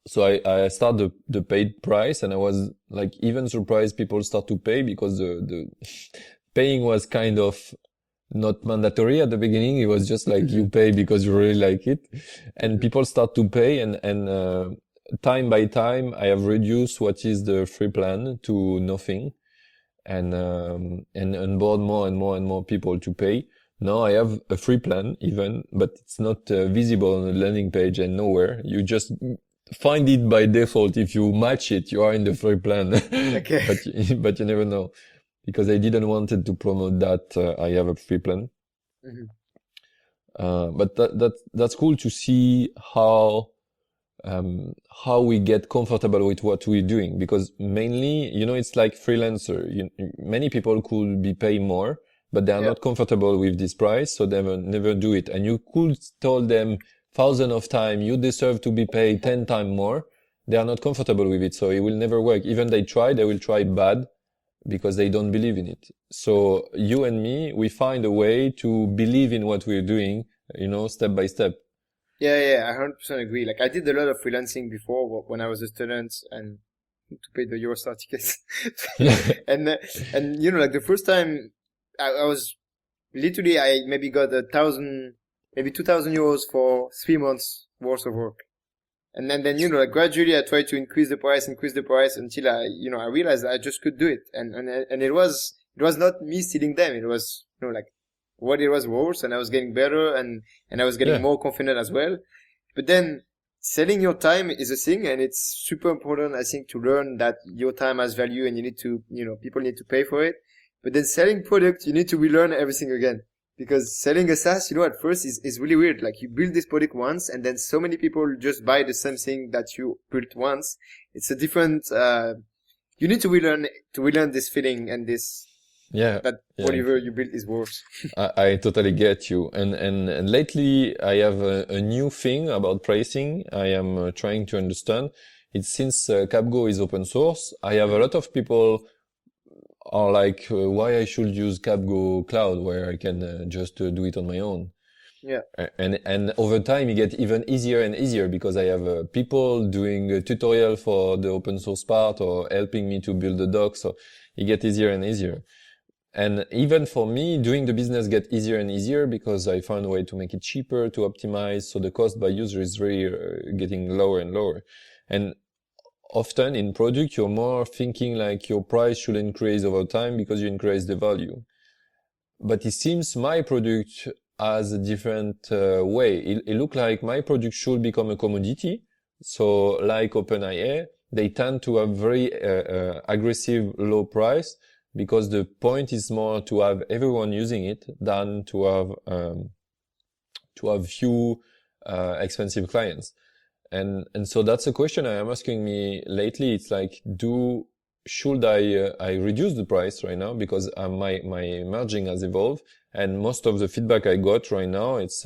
So I start the paid price, and I was like even surprised people start to pay because the paying was kind of not mandatory at the beginning. It was just like you pay because you really like it, and people start to pay, and time by time, I have reduced what is the free plan to nothing, and onboard more and more and more people to pay. Now I have a free plan even, but it's not visible on the landing page and nowhere. You just find it by default. If you match it, you are in the free plan. Okay. But you never know, because I didn't wanted to promote that I have a free plan. Mhm. But that's cool to see how we get comfortable with what we're doing, because mainly, it's like freelancer. Many people could be paying more, but they are Yeah. not comfortable with this price, so they never do it. And you could tell them thousands of times, you deserve to be paid 10 times more. They are not comfortable with it, so it will never work. Even they will try bad because they don't believe in it. So you and me, we find a way to believe in what we're doing, step by step. Yeah, I 100% agree. Like I did a lot of freelancing before when I was a student and to pay the Eurostar tickets. And like the first time I was literally, I maybe got 1,000, maybe 2,000 euros for 3 months worth of work. And then like gradually I tried to increase the price until I realized I just could do it. And it was not me stealing them. It was, like what it was worth, and I was getting better, and I was getting Yeah. more confident as well. But then selling your time is a thing, and it's super important, I think, to learn that your time has value and you need to, people need to pay for it. But then selling product, you need to relearn everything again. Because selling a SaaS, at first is really weird. Like you build this product once and then so many people just buy the same thing that you built once. It's a different, you need to relearn this feeling and this, Yeah. that Yeah. whatever you built is worth. I totally get you. And lately I have a new thing about pricing I am trying to understand. It's since Capgo is open source, I have a lot of people are like, why I should use Capgo Cloud where I can just do it on my own. Yeah. And over time it get even easier and easier because I have people doing a tutorial for the open source part or helping me to build the doc. So it get easier and easier. And even for me, doing the business get easier and easier because I found a way to make it cheaper, to optimize. So the cost by user is really getting lower and lower. And often in product, you're more thinking like your price should increase over time because you increase the value. But it seems my product has a different way. It look like my product should become a commodity. So like OpenIA, they tend to have very aggressive low price because the point is more to have everyone using it than to have few expensive clients. And so that's a question I am asking me lately. It's like, should I reduce the price right now because my margin has evolved, and most of the feedback I got right now it's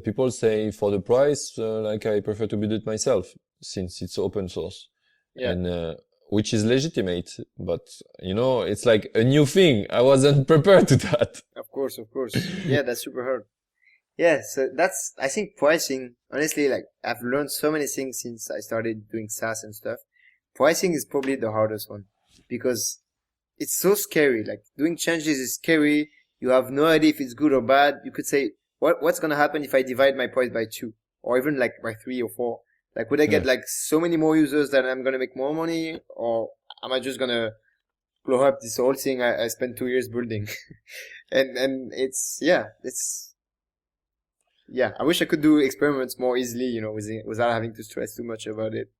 people say for the price like I prefer to build it myself since it's open source. Yeah. And which is legitimate, but it's like a new thing. I wasn't prepared to that. Of course. Yeah, that's super hard. Yeah, so that's, I think pricing, honestly, like I've learned so many things since I started doing SaaS and stuff. Pricing is probably the hardest one because it's so scary. Like doing changes is scary. You have no idea if it's good or bad. You could say, what's going to happen if I divide my price by 2 or even like by 3 or 4? Like would I get like so many more users that I'm going to make more money, or am I just going to blow up this whole thing I spent 2 years building? and I wish I could do experiments more easily, without having to stress too much about it.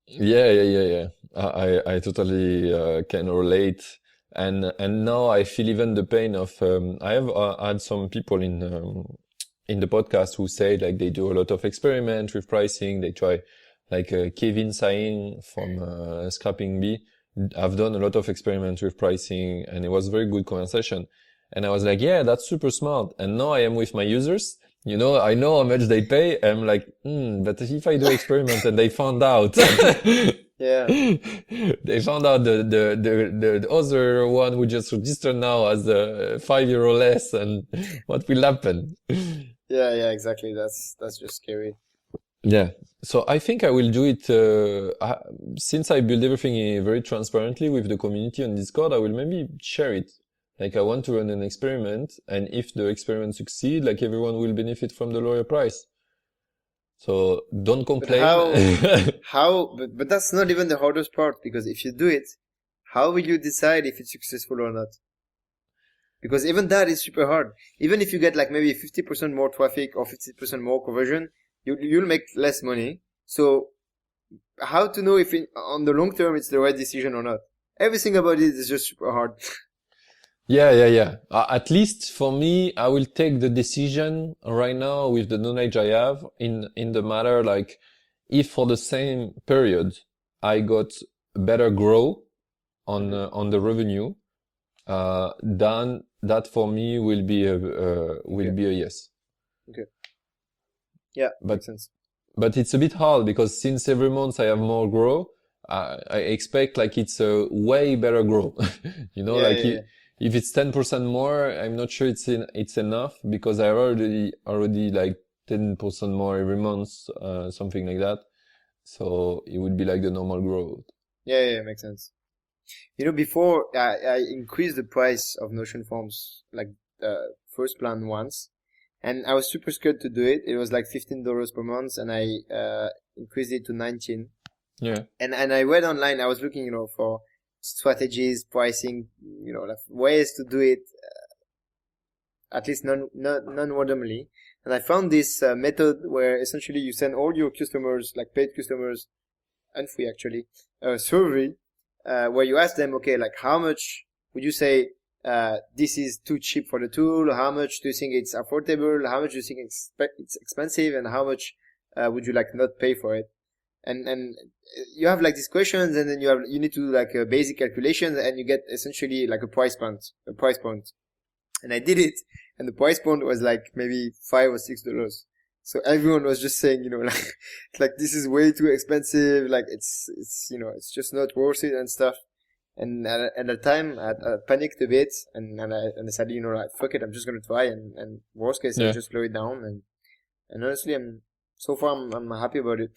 Yeah. I totally can relate. And now I feel even the pain of, I have had some people in the podcast who say like they do a lot of experiment with pricing. They try like Kevin Sain from Scrapping Bee. I've done a lot of experiments with pricing and it was a very good conversation. And I was like, yeah, that's super smart. And now I am with my users. I know how much they pay. I'm like, but if I do experiment and they found out, Yeah, they found out the other one who just registered now as €5 less, and what will happen? yeah, exactly. That's just scary. Yeah. So I think I will do it, since I build everything very transparently with the community on Discord, I will maybe share it. Like I want to run an experiment, and if the experiment succeed, like everyone will benefit from the lower price. So don't But complain. but that's not even the hardest part, because if you do it, how will you decide if it's successful or not? Because even that is super hard. Even if you get like maybe 50% more traffic or 50% more conversion, you'll make less money. So how to know if on the long term it's the right decision or not? Everything about it is just super hard. Yeah. At least for me, I will take the decision right now with the knowledge I have in the matter, like if for the same period I got better growth Mhm. on the revenue, then that for me will Okay. be a yes. Okay. Yeah, But makes sense. but it's a bit hard because since every month I have more growth, I expect like it's a way better growth. You know, Yeah, like yeah, if it's 10% more, I'm not sure it's enough because I already like 10% more every month, something like that. So it would be like the normal growth. yeah, makes sense. Before I increased the price of Notion forms, like first plan once, and I was super scared to do it. It was like $15 per month, and I increased it to 19. Yeah. And I read online. I was looking, for strategies, pricing, like ways to do it at least non-randomly. And I found this method where essentially you send all your customers, like paid customers, and free actually, a survey where you ask them, okay, like how much would you say this is too cheap for the tool? How much do you think it's affordable? How much do you think it's expensive? And how much would you like not pay for it? And you have like these questions, and then you need to do like a basic calculations, and you get essentially like a price point. And I did it, and the price point was like maybe $5 or $6. So everyone was just saying, like this is way too expensive. Like it's just not worth it and stuff. And at the time, I panicked a bit, and I said, like fuck it, I'm just gonna try, and worst case, I Yeah. just slow it down. And honestly, I'm happy about it.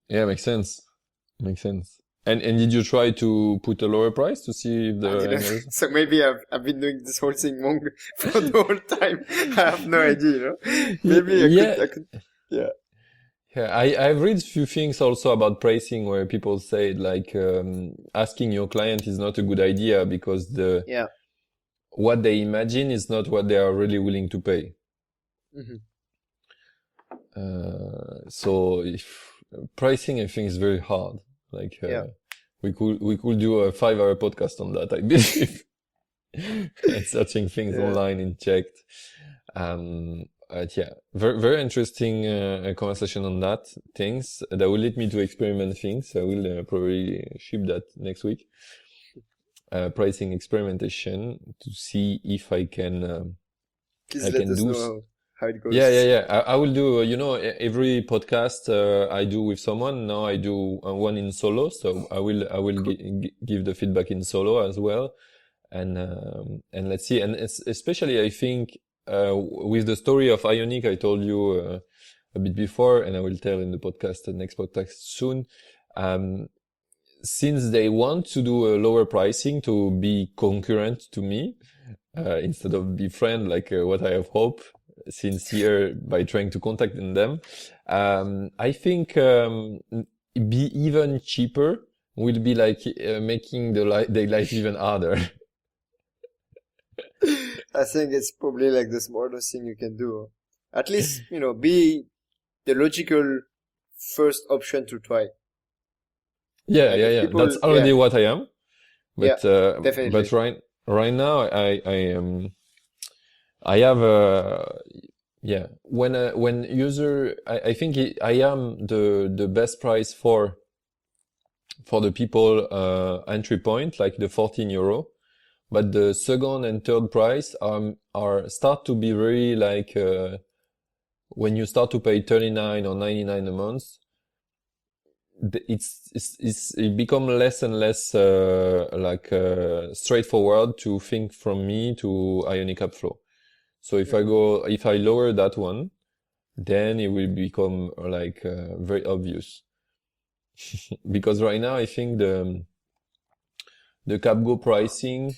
Yeah, makes sense. Makes sense. And did you try to put a lower price to see if I the didn't. end result? So maybe I've been doing this whole thing wrong for the whole time. I have no idea. Maybe I could. Yeah. I could. Yeah. Yeah, I've read a few things also about pricing where people say like asking your client is not a good idea because the Yeah. what they imagine is not what they are really willing to pay. Hmm. So if pricing, I think is very hard. Like Yeah. we could do a 5-hour podcast on that, I believe. And searching things Yeah. online in checked. Yeah, very interesting conversation on that things that will lead me to experiment things. I will probably ship that next week. Pricing experimentation to see if I can Please I let can us do. know how it Yeah. goes. I will do. Every podcast I do with someone. Now I do one in solo, so I will Cool. give the feedback in solo as well, and let's see. And especially I think with the story of Ionic, I told you a bit before, and I will tell in the next podcast soon. Since they want to do a lower pricing to be concurrent to me, instead of be friend like what I have hope since here by trying to contact them, I think be even cheaper will be like making their life even harder. I think it's probably like the smartest thing you can do. At least, be the logical first option to try. Like if Yeah. That's people, yeah, already what I am. yeah, But definitely. right now I have yeah, when user I think I am the best price for the people entry point like the 14 euro, but the second and third price are start to be very like when you start to pay 39 or 99 a month, it become less and less like straightforward to think from me to Ionic App Flow. So Hmm. if I lower that one, then it will become like very obvious. Because right now I think the CapGo pricing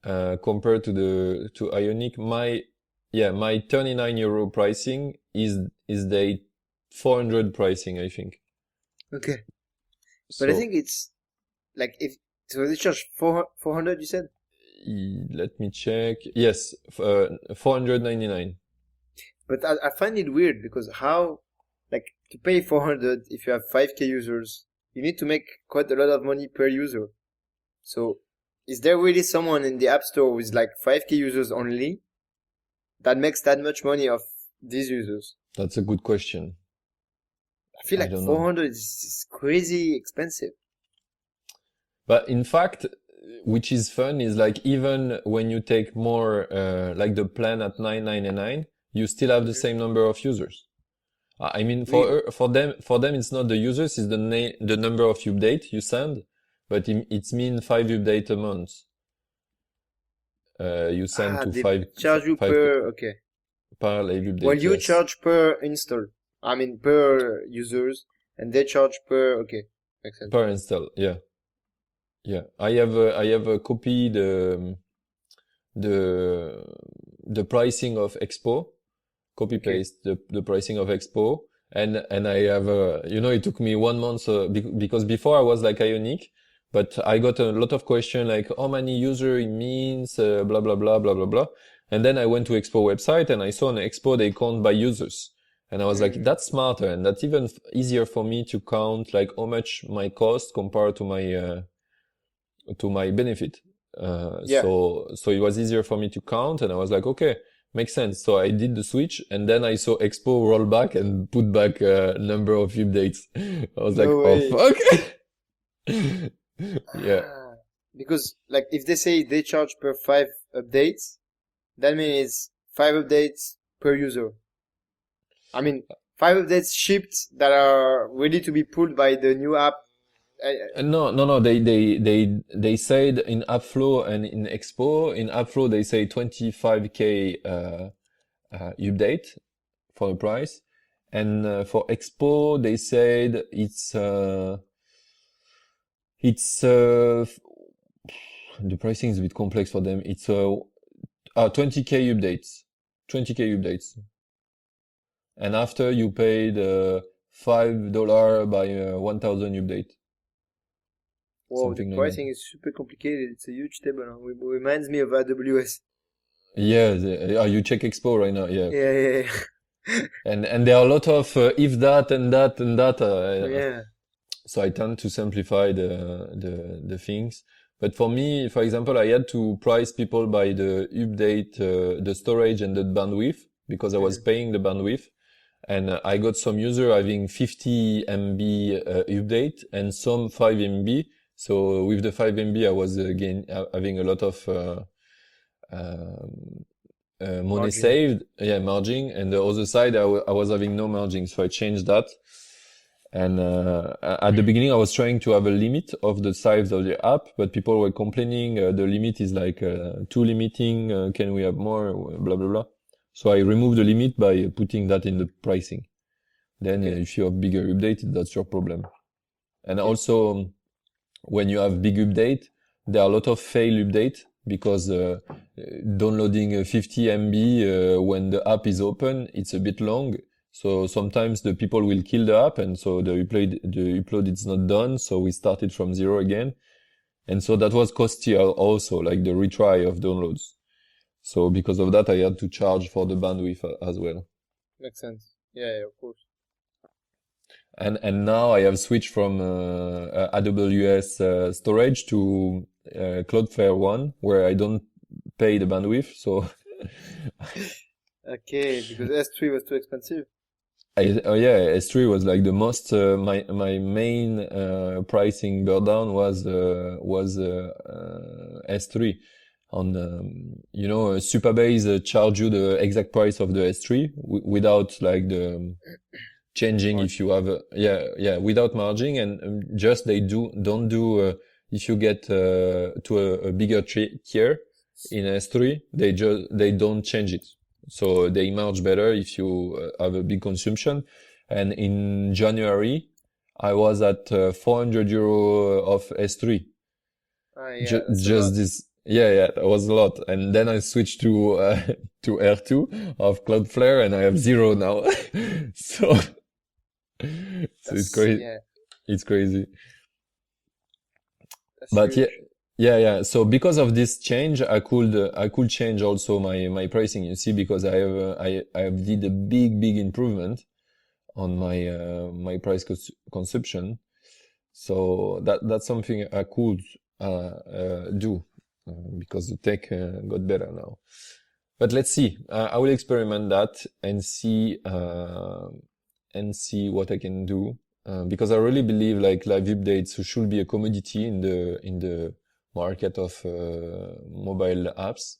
compared to Ionic. My 39 euro pricing is the 400 pricing, I think. Okay. But I So think it's like if so they charge 400 you said? let me check. Yes, 499. But I find it weird because how like to pay 400 if you have 5k users, you need to make quite a lot of money per user. So is there really someone in the App Store with like 5k users only that makes that much money off these users? That's a good question. I feel I like don't know. 400 is crazy expensive. But in fact, which is fun is like even when you take more, like the plan at 999, you still have the Mhm. same number of users. I mean, Really? for them, it's not the users, it's the number of update you send, but it's mean 5 update a month. You send Ah, to they charge you five per, okay. per live Well, update, you yes. charge per install. I mean, per users, and they charge per, okay. Makes sense. Per install, yeah. Yeah. I have a copy the, the pricing of Expo, copy Okay. paste the pricing of Expo. And I have, it took me 1 month, because before I was like Ionic, but I got a lot of question like how many user it means, blah, blah, blah, blah, blah, blah. And then I went to Expo website and I saw on Expo they count by users. And I was like, Mm. that's smarter. And that's even easier for me to count like how much my cost compared to my benefit. Yeah. So it was easier for me to count, and I was like, okay, makes sense. So I did the switch, and then I saw Expo roll back and put back a number of updates. I was like, No oh way. fuck. Yeah. Ah. Because, like, if they say they charge per 5 updates, that means it's 5 updates per user. I mean, 5 updates shipped that are ready to be pulled by the new app. No. They said in AppFlow and in Expo. In AppFlow, they say 25K update for the price, and for Expo, they said it's the pricing is a bit complex for them. It's 20K updates, 20K updates, and after you paid $5 by 1,000 update, Wow, the something like that. pricing is super complicated. It's a huge table. Huh? It reminds me of AWS. Yeah, you check Expo right now. Yeah, Yeah. and there are a lot of if that and that and that. Yeah. So I tend to simplify the things. But for me, for example, I had to price people by the update, the storage and the bandwidth because I was Mhm. paying the bandwidth. And I got some user having 50 MB update and some 5 MB. So with the 5 MB, I was again having a lot of um, money Margin. saved, yeah, margin. And the other side, I was having no margin, so I changed that. And at the beginning, I was trying to have a limit of the size of the app, but people were complaining the limit is like too limiting. Can we have more? Blah blah blah. So I removed the limit by putting that in the pricing. Then Okay. if you have bigger update, that's your problem. And Okay. also when you have big update, there are a lot of fail update because downloading 50 MB when the app is open, it's a bit long. So sometimes the people will kill the app, and so the upload is not done. So we started from zero again, and so that was costly also, like the retry of downloads. So because of that, I had to charge for the bandwidth as well. Makes sense. Yeah, of course. And now I have switched from AWS storage to Cloudflare One, where I don't pay the bandwidth. So Okay, because S3 was too expensive. yeah, S3 was like the most my main pricing burden was S3. On Supabase charge you the exact price of the S3 without like the changing if Margin. you have without margin, and just they don't do if you get to a bigger tier in S3, they don't change it, so they march better if you have a big consumption. And in January I was at 400 euro of S3, Ah, yeah, that's a lot. just this. Yeah, that was a lot. And then I switched to to R2 of Cloudflare, and I have zero now. So so it's That's crazy. yeah, It's crazy. that's But yeah, huge. yeah. So because of this change, I could change also my pricing. You see, because I have did a big improvement on my price consumption. So that's something I could do because the tech got better now. But let's see. I will experiment that and see what I can do. Because I really believe like live updates should be a commodity in the market of mobile apps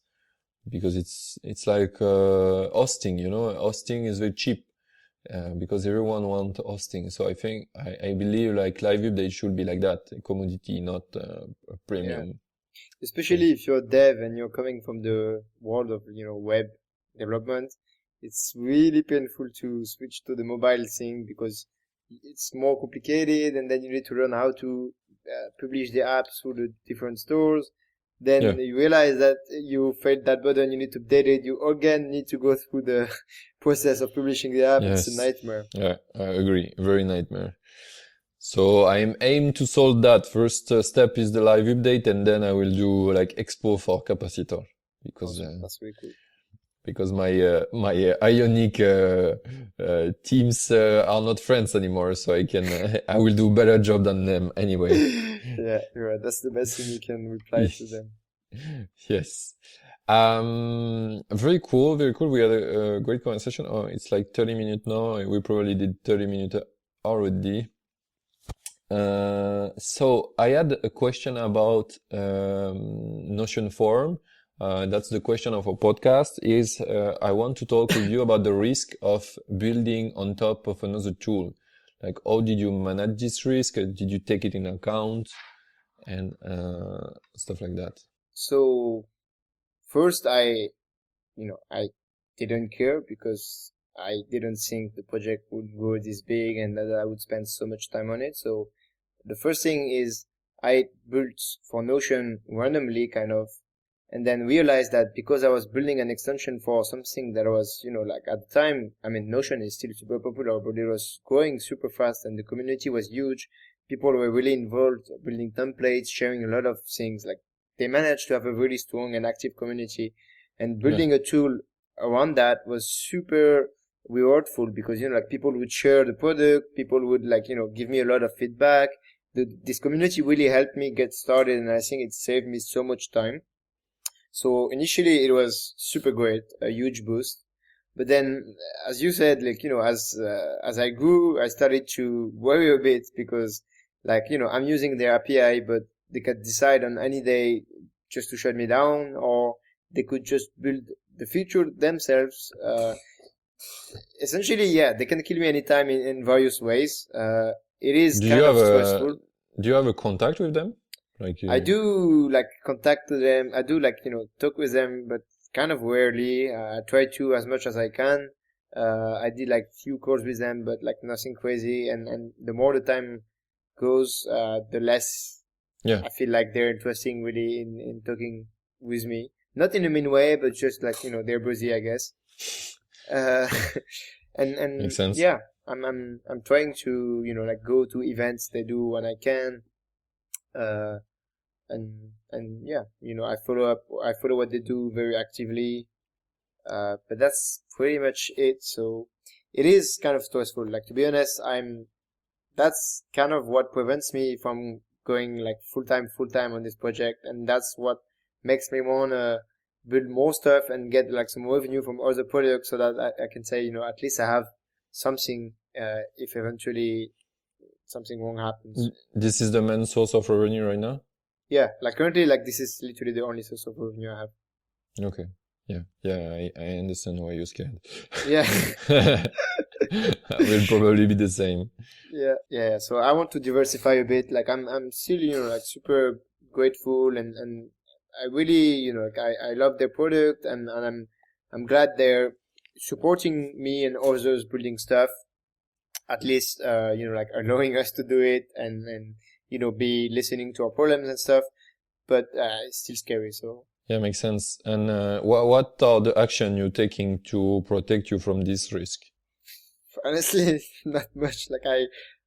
because it's like hosting. You know, hosting is very cheap because everyone wants hosting. So I believe like live updates should be like that, a commodity, not a Yeah. premium thing. Especially if you're a dev and you're coming from the world of, web development, it's really painful to switch to the mobile thing because it's more complicated and then you need to learn how to publish the apps through the different stores. Yeah. Then you realize that you failed that button, you need to update it. You again need to go through the process of publishing the app. It's a Yes. nightmare. Yeah, I agree. Very nightmare. So I'm aim to solve that. First step is the live update, and then I will do like expo for capacitor because Awesome. That's really cool. because my Ionic teams are not friends anymore. So I can I will do better job than them anyway. Yeah, you're right. That's the best thing you can reply to them. Yes. Very cool, very cool. We had a great conversation. Oh, it's like 30 minutes now. We probably did 30 minutes already. So I had a question about Notion form. That's the question of our podcast is I want to talk with you about the risk of building on top of another tool. Like, how did you manage this risk? Did you take it in account? And stuff like that. So first, I didn't care because I didn't think the project would go this big and that I would spend so much time on it. So the first thing is I built for Notion randomly kind of, and then realized that because I was building an extension for something that was, like at the time, I mean, Notion is still super popular, but it was growing super fast and the community was huge. People were really involved, building templates, sharing a lot of things. Like they managed to have a really strong and active community, and Yeah. building a tool around that was super rewardful because, like people would share the product, people would like, give me a lot of feedback. This community really helped me get started, and I think it saved me so much time. So initially it was super great, a huge boost. But then, as you said, like, as I grew, I started to worry a bit because, like, I'm using their API, but they could decide on any day just to shut me down, or they could just build the feature themselves. Essentially, yeah, they can kill me anytime in various ways. It is Do you kind of have a stressful. do you have a contact with them? Like I do like contact them. I do like, talk with them, but kind of rarely. I try to as much as I can. I did like few calls with them, but like nothing crazy. And the more the time goes, the less yeah. I feel like they're interesting really in talking with me. Not in a mean way, but just like, they're busy, I guess. Uh, Makes and sense. yeah, I'm trying to, like go to events they do when I can. Uh, and yeah, I follow what they do very actively. But that's pretty much it. So it is kind of stressful. Like to be honest, that's kind of what prevents me from going like full time on this project, and that's what makes me wanna build more stuff and get like some revenue from other products so that I can say, at least I have something if eventually something wrong happens. This is the main source of revenue right now? Yeah, like currently, like this is literally the only source of revenue I have. Okay. Yeah. Yeah, I understand why you're scared. Yeah. I will probably be the same. Yeah. So I want to diversify a bit. Like I'm still, like super grateful and I really, like I love their product and I'm glad they're supporting me and others building stuff. At least, like allowing us to do it and be listening to our problems and stuff. but it's still scary. So Yeah, makes sense. And what are the action you're taking to protect you from this risk? honestly, not much.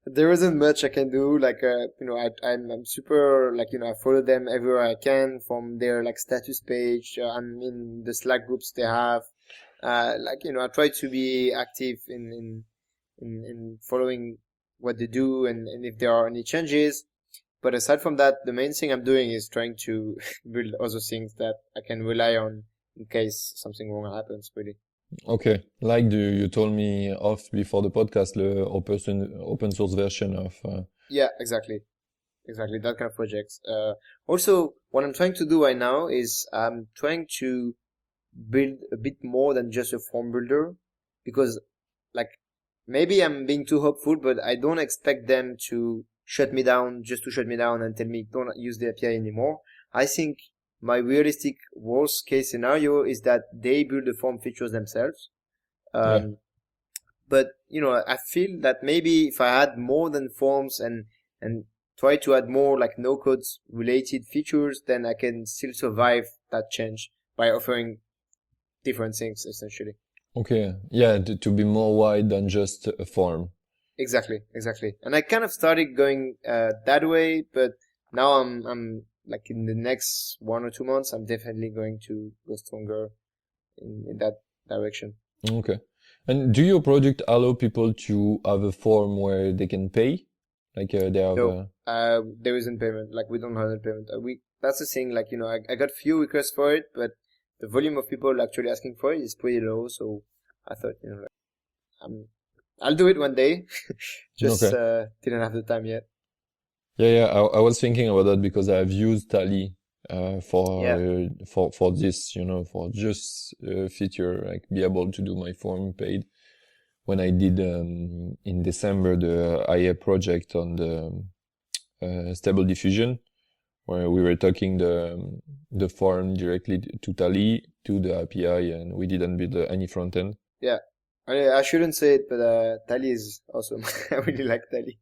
There isn't much I can do. I'm super, I follow them everywhere I can from their like status page. I'm in the Slack groups they have. I try to be active in following what they do and if there are any changes. But aside from that, the main thing I'm doing is trying to build other things that I can rely on in case something wrong happens, really. Okay, like you told me off before the podcast, the open source version of. Yeah, exactly. Exactly, that kind of projects. Also, what I'm trying to do right now is I'm trying to build a bit more than just a form builder because, like, maybe I'm being too hopeful, but I don't expect them to shut me down just to shut me down and tell me don't use the API anymore. I think my realistic worst case scenario is that they build the form features themselves. Yeah. But I feel that maybe if I add more than forms and try to add more like no code related features, then I can still survive that change by offering different things essentially. Okay. Yeah, to be more wide than just a form. Exactly. And I kind of started going that way, but now I'm like in the next 1 or 2 months, I'm definitely going to go stronger in that direction. Okay. And do your project allow people to have a form where they can pay? Like they have No, there isn't payment. Like we don't handle payment. That's the thing. Like I got few requests for it, but the volume of people actually asking for it is pretty low. So I thought, I'll do it one day. Just Okay. didn't have the time yet. Yeah. I was thinking about that because I've used Tally Yeah, for this, for just feature, like be able to do my form paid. When I did in December the IA project on the Stable Diffusion, where we were talking the form directly to Tally to the API, and we didn't build any front end. yeah. I shouldn't say it, but Tally is awesome. I really like Tally.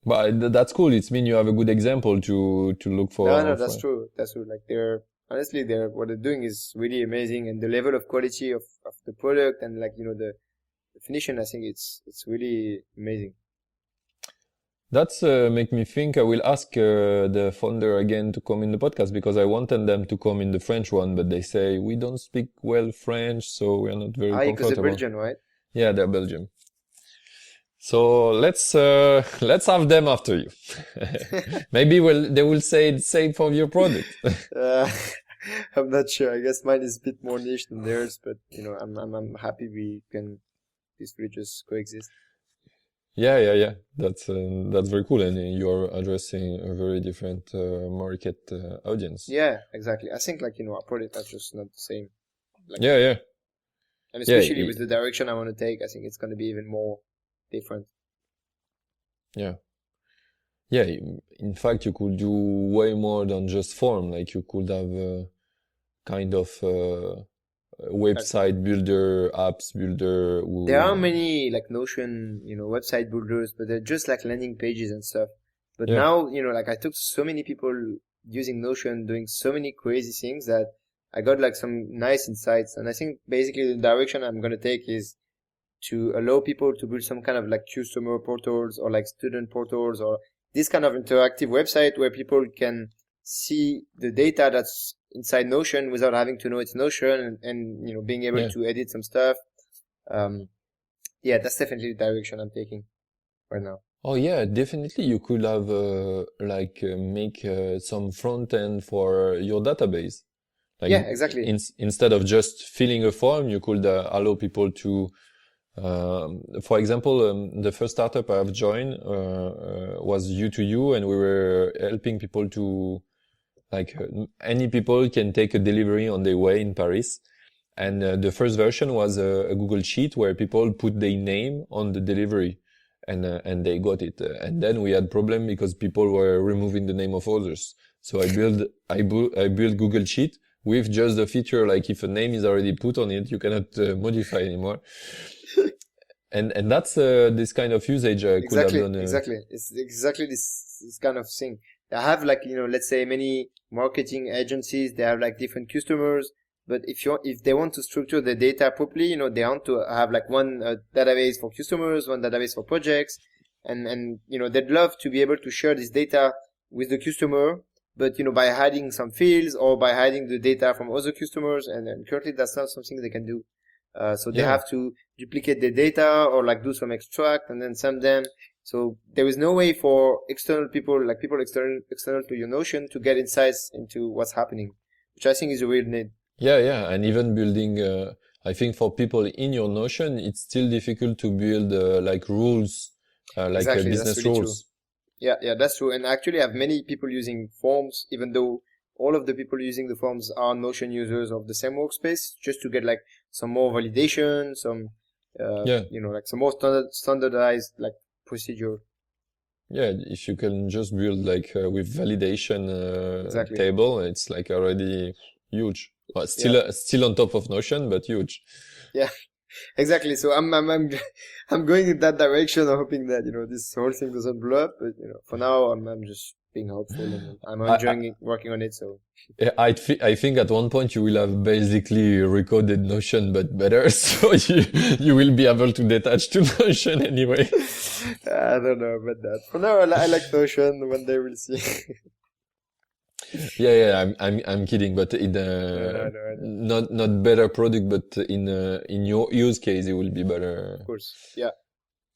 But that's cool. It's mean you have a good example to look No, for. that's true. That's true. Like they're what they're doing is really amazing, and the level of quality of the product and the definition, I think it's really amazing. That's make me think I will ask the founder again to come in the podcast because I wanted them to come in the French one, but they say we don't speak well French, so we are not very Because they're comfortable. Belgian, right? Yeah, they're Belgium. So let's have them after you. Maybe they will say the same for your product. uh, I'm not sure. I guess mine is a bit more niche than theirs, but I'm happy we can peacefully just coexist. Yeah. That's very cool, and you're addressing a very different market audience. Yeah, exactly. I think our product are just not the same. Yeah. And Yeah, especially with the direction I want to take, I think it's going to be even more different. yeah. Yeah, in fact, you could do way more than just form. Like you could have a kind of website builder, apps builder. There are many Notion, website builders, but they're just like landing pages and stuff. But Yeah, now, I took so many people using Notion, doing so many crazy things that I got some nice insights. And I think basically the direction I'm going to take is to allow people to build some kind of customer portals or student portals or this kind of interactive website where people can see the data that's inside Notion without having to know it's Notion and being able yeah. to edit some stuff. Yeah, that's definitely the direction I'm taking right now. Oh yeah, definitely. You could have make some front end for your database. Like Yeah, exactly. instead of just filling a form, you could allow people to. For example, the first startup I've joined was U2U, and we were helping people to any people can take a delivery on their way in Paris. And the first version was a Google Sheet where people put their name on the delivery, and they got it. And then we had problem because people were removing the name of others. So I built Google Sheet with just the feature like if a name is already put on it, you cannot modify anymore. And that's this kind of usage I could have done. Exactly. It's exactly this kind of thing. I have like, let's say many marketing agencies, they have like different customers, but if they want to structure the data properly, they want to have like one database for customers, one database for projects, and they'd love to be able to share this data with the customer, but by hiding some fields or by hiding the data from other customers, and currently that's not something they can do. So they Yeah. have to duplicate the data or like do some extract and then send them. So there is no way for external people, like people external to your Notion, to get insights into what's happening, which I think is a real need. Yeah. And even building, I think for people in your Notion, it's still difficult to build like rules, Exactly, that's business really true. rules. Yeah, that's true. And actually, I have many people using forms, even though all of the people using the forms are Notion users of the same workspace, just to get like some more validation, some, Yeah. like some more standardized like procedure. Yeah. If you can just build like with validation Exactly. table, it's like already huge. Well, Yeah, still on top of Notion, but huge. yeah, exactly. So I'm going in that direction, hoping that this whole thing doesn't blow up. But for now, I'm just being hopeful, and I'm I, enjoying it, working on it. So Yeah, I think at one point you will have basically recoded Notion but better, so you will be able to detach to Notion anyway. I don't know about that. For now, I like Notion. One day we'll see. I'm kidding, but in I know. not better product, but in your use case it will be better. Of course, yeah.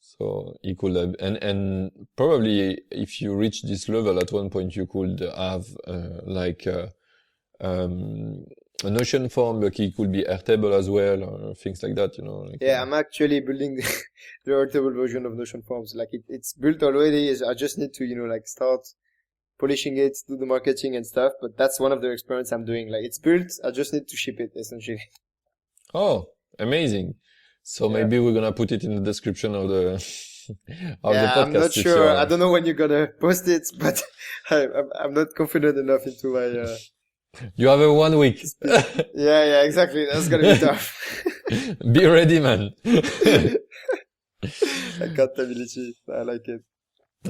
So you could have, and probably if you reach this level at one point you could have um, a Notion form, but it could be Airtable as well, or things like that, Yeah, I'm actually building the Airtable version of Notion Forms. Like it's built already. I just need to, like start polishing it, do the marketing and stuff. But that's one of the experiments I'm doing. Like it's built. I just need to ship it essentially. Oh, amazing. So Yeah. maybe we're gonna put it in the description of the of the Yeah, I'm not podcast if sure. I you're. don't know when you're gonna post it, but I'm not confident enough into my You have a 1 week. speed. Yeah, exactly. That's gonna be tough. Be ready, man. Accountability. I like it.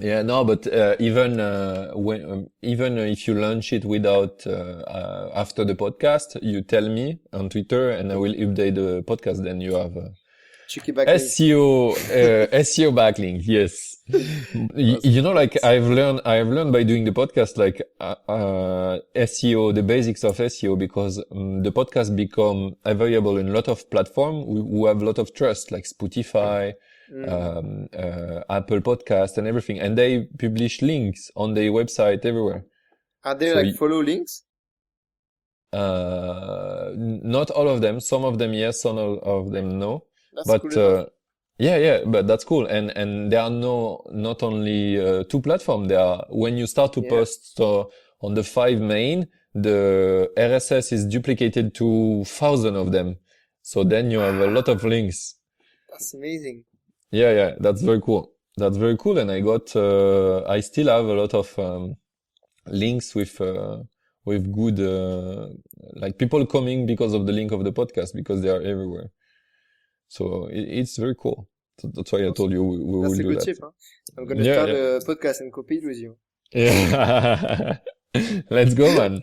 Yeah, no, but even if you launch it without after the podcast, you tell me on Twitter, and I will update the podcast. Then you have Cheeky backlink. SEO backlink. Yes, like I've learned by doing the podcast, like SEO, the basics of SEO, because the podcast become available in a lot of platforms who have a lot of trust, like Spotify. Apple Podcast and everything, and they publish links on their website everywhere. Are there So like follow links? not all of them. Some of them yes, some of them no. That's But cool enough. but that's cool. And there are not only two platforms. There are, when you start to Yeah. post on the 5 main, the RSS is duplicated to 1,000 of them. So then you have a lot of links. That's amazing. Yeah, that's very cool. That's very cool. And I still have a lot of links with good, like people coming because of the link of the podcast, because they are everywhere. So it's very cool. So that's why I told you we will That's a do good that. tip, huh? I'm gonna Yeah, start yeah. a podcast and compete with you. Yeah. Let's go, man.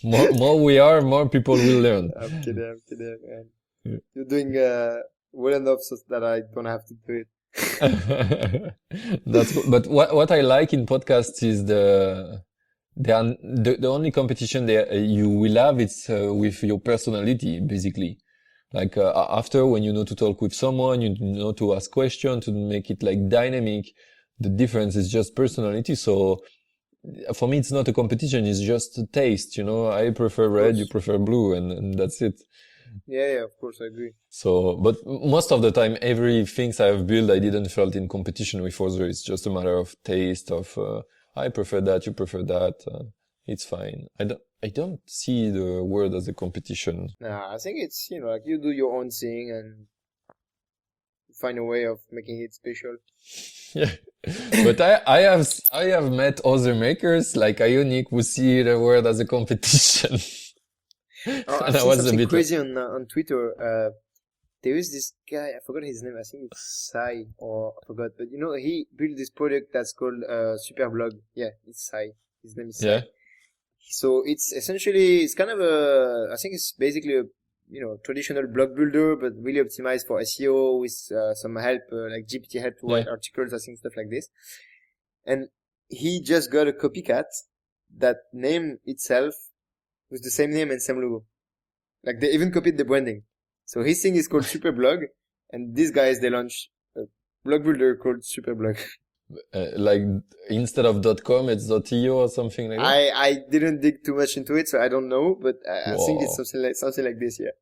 More people will learn. I'm kidding, man. Yeah. You're doing well enough so that I don't have to do it. That's cool. But what I like in podcasts is the only competition there you will have, it's with your personality, basically. Like after, when you know to talk with someone, you know to ask questions, to make it like dynamic. The difference is just personality. So for me, it's not a competition. It's just a taste. I prefer red, you prefer blue, and that's it. Yeah, of course, I agree. So, but most of the time, every things I have built, I didn't felt in competition with others. It's just a matter of taste, of I prefer that, you prefer that. It's fine. I don't see the word as a competition. Nah, I think it's, like you do your own thing and find a way of making it special. Yeah, but I have met other makers like Ionic who see the word as a competition. Oh, And I've I seen was a something bit crazy on Twitter. There is this guy, I forgot his name. I think it's Sai, or I forgot. But he built this product that's called Superblog. Yeah, it's Sai. His name is Yeah. Sai. So it's kind of I think it's basically a, traditional blog builder, but really optimized for SEO with some help, like GPT help to write Yeah. articles, I think, stuff like this. And he just got a copycat that name itself with the same name and same logo. Like they even copied the branding. So his thing is called Superblog, and these guys, they launched a blog builder called Superblog. Like instead of .com, it's .io or something like that. I didn't dig too much into it, so I don't know, but I think it's Wow. something like this, yeah.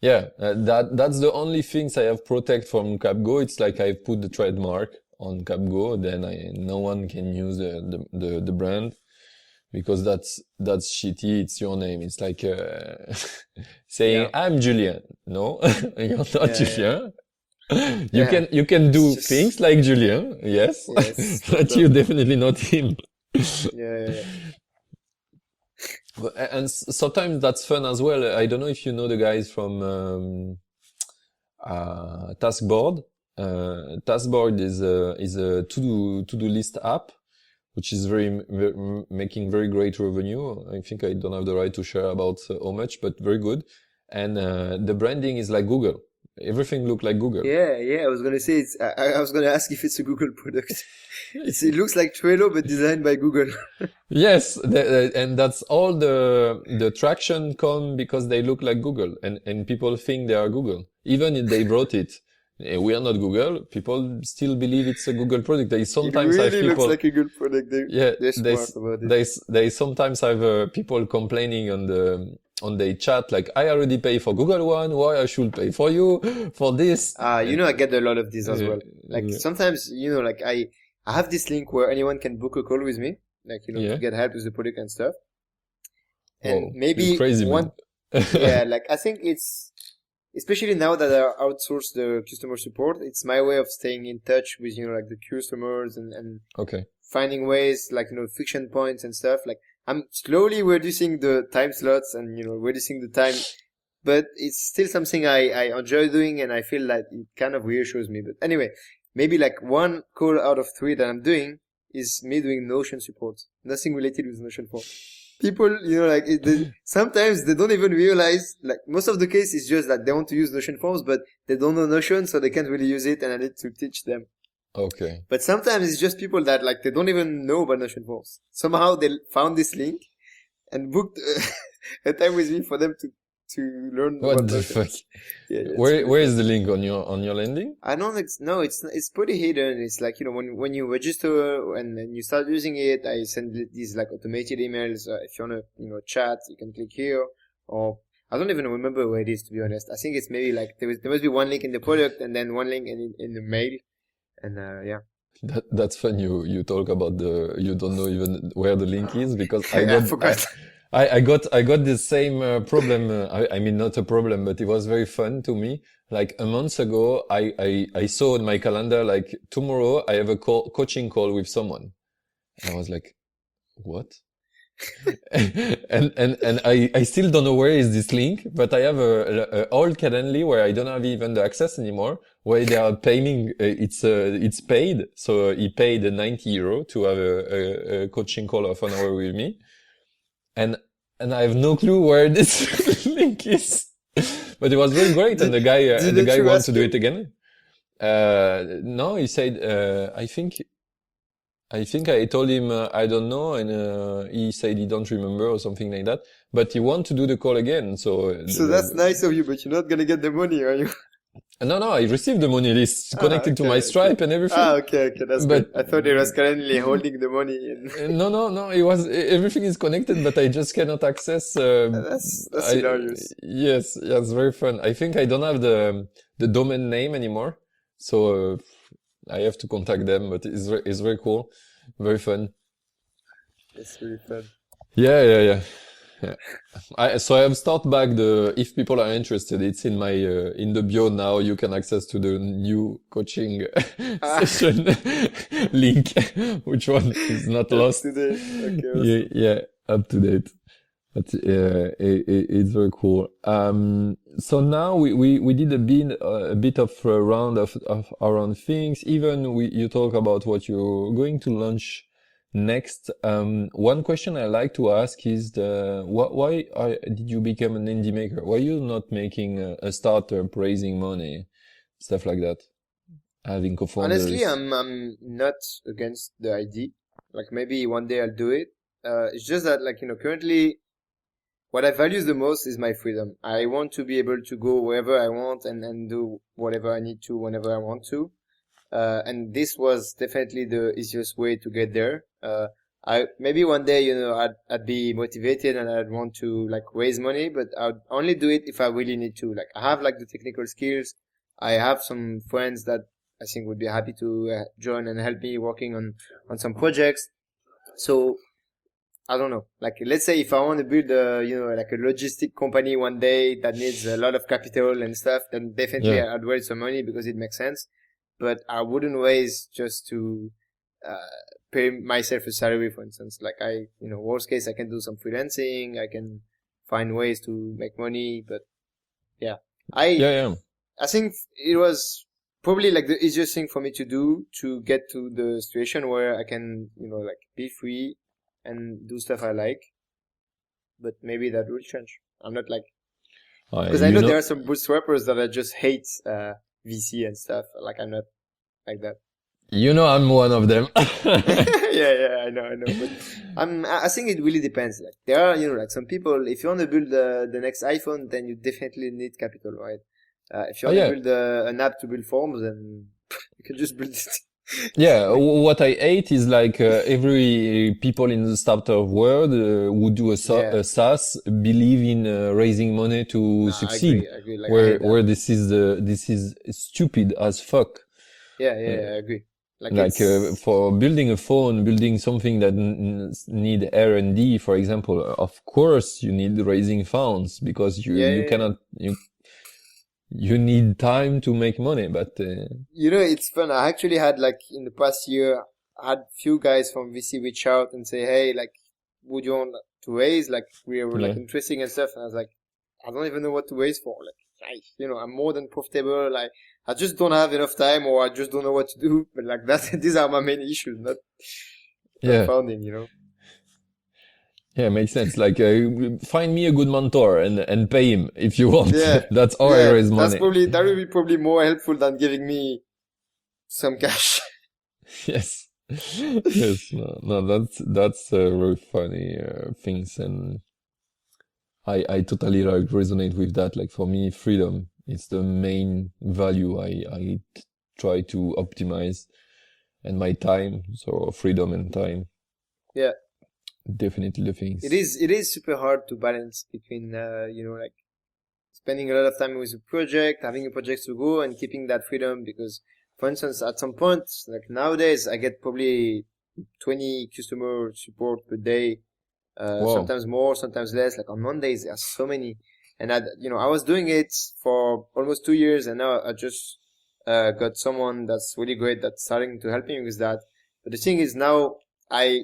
Yeah, that's the only things I have protect from CapGo. It's like I put the trademark on CapGo, then no one can use the brand because that's shitty. It's your name. It's like saying Yeah. I'm Julian. No, you're not Yeah, Julian. yeah. You can It's do just, things like Julian, yes, yes, but you're definitely not him. yeah. And sometimes that's fun as well. I don't know if you know the guys from Taskboard. Taskboard is a to-do list app, which is making very great revenue. I think I don't have the right to share about how much, but very good. And the branding is like Google. Everything look like Google. Yeah. I was gonna say I was gonna ask if it's a Google product. It looks like Trello, but designed by Google. Yes, and that's all the traction come because they look like Google, and people think they are Google, even if they wrote it. We are not Google. People still believe it's a Google product. They It sometimes have really looks people, like a good product. yeah, They're smart about it. they sometimes have people complaining on the chat like, I already pay for Google one. Why I should pay for you for this? I get a lot of these as well. Like Yeah. sometimes, like I have this link where anyone can book a call with me, like, Yeah. to get help with the product and stuff. Oh, And you maybe crazy one, man. yeah, like I think it's, especially now that I outsource the customer support, it's my way of staying in touch with, like the customers and Okay. finding ways, like, friction points and stuff. Like I'm slowly reducing the time slots and, reducing the time, but it's still something I enjoy doing, and I feel like it kind of reassures me. But anyway, maybe like one call out of 3 that I'm doing is me doing Notion support. Nothing related with Notion 4. People, like sometimes they don't even realize, like most of the case is just that they want to use Notion forms, but they don't know Notion, so they can't really use it, and I need to teach them. Okay. But sometimes it's just people that like they don't even know about Notion forms. Somehow they found this link and booked a time with me for them to learn What about the Notion. fuck? Yeah, it's Where really is fun. the link on your landing? I don't know. It's pretty hidden. It's like, when you register and then you start using it, I send these like automated emails. If you wanna, chat, you can click here, or I don't even remember where it is, to be honest. I think it's maybe like there must be one link in the product and then one link in the mail. And yeah. That's fun. You talk about you don't know even where the link is because I forgot. I got the same problem. I mean, not a problem, but it was very fun to me. Like a month ago, I saw in my calendar, like tomorrow I have a coaching call with someone. And I was like, what? and I still don't know where is this link, but I have a old Calendly where I don't have even the access anymore, where they are paying, it's paid. So he paid €90 to have a coaching call of an hour with me. And I have no clue where this link is, but it was very great. And the guy wants to do it again. No, he said, I think I told him, I don't know. And, he said he don't remember or something like that, but he want to do the call again. So that's nice of you, but you're not going to get the money, are you? No, I received the money list connected to my Stripe and everything. Okay, that's good. I thought it was currently holding the money. No, everything is connected, but I just cannot access. That's hilarious. Yes, very fun. I think I don't have the domain name anymore, so I have to contact them, but it's very cool, very fun. It's really fun. Yeah. So I have start back if people are interested, it's in my in the bio now. You can access to the new coaching session link, which one is not lost. Up to date. Okay, awesome. Yeah, up to date. But it's very cool. So now we did a bit of a round of around things. Even you talk about what you're going to launch Next, one question I like to ask is did you become an indie maker? Why you not making a startup, raising money, stuff like that, having Honestly, co-founders? I'm not against the idea. Like maybe one day I'll do it. It's just that like, currently what I value the most is my freedom. I want to be able to go wherever I want and do whatever I need to whenever I want to. And this was definitely the easiest way to get there. I maybe one day, I'd be motivated and I'd want to like raise money, but I'd only do it if I really need to. Like I have like the technical skills. I have some friends that I think would be happy to join and help me working on some projects. So I don't know. Like, let's say if I want to build like a logistic company one day that needs a lot of capital and stuff, then definitely Yeah, I'd raise some money because it makes sense. But I wouldn't raise just to, pay myself a salary, for instance. Like worst case, I can do some freelancing. I can find ways to make money. But yeah, I, yeah, yeah. I think it was probably like the easiest thing for me to do to get to the situation where I can, like be free and do stuff I like. But maybe that will change. I'm not like, because I You know there know, are some bootstrappers that I just hate VC and stuff. Like I'm not like that. I'm one of them. Yeah, I know. But I think it really depends. Like there are, like some people. If you want to build the next iPhone, then you definitely need capital, right? If you Oh want to yeah, build an app to build forms, then you can just build it. yeah. Like, What I hate is like every people in the startup world who do yeah, a SaaS believe in raising money to nah, succeed, I agree. Like I where hate that. this is stupid as fuck. Yeah, I agree. Like Like it's for building a phone, building something that need R&D, for example, of course you need raising funds because you yeah. cannot you need time to make money. But It's fun. I actually had like in the past year, I had few guys from VC reach out and say, "Hey, like, would you want to raise? Like, we were like yeah, interesting and stuff." And I was like, "I don't even know what to raise for. Like, I'm more than profitable. Like, I just don't have enough time, or I just don't know what to do. But like that, these are my main issues, not yeah, founding. yeah, makes sense. Like find me a good mentor and pay him if you want. Yeah, That's how I yeah. raise money. That will be probably more helpful than giving me some cash. Yes, yes, no, that's very funny things, and I totally like resonate with that. Like for me, freedom is the main value try to optimize, and my time, so freedom and time, Yeah. definitely the It things. is it is super hard to balance between like spending a lot of time with a project, having a project to go and keeping that freedom because for instance at some point like nowadays I get probably 20 customer support per day, Wow. sometimes more, sometimes less. Like on Mondays there are so many and I was doing it for almost 2 years and now I just got someone that's really great that's starting to help me with that. But the thing is now I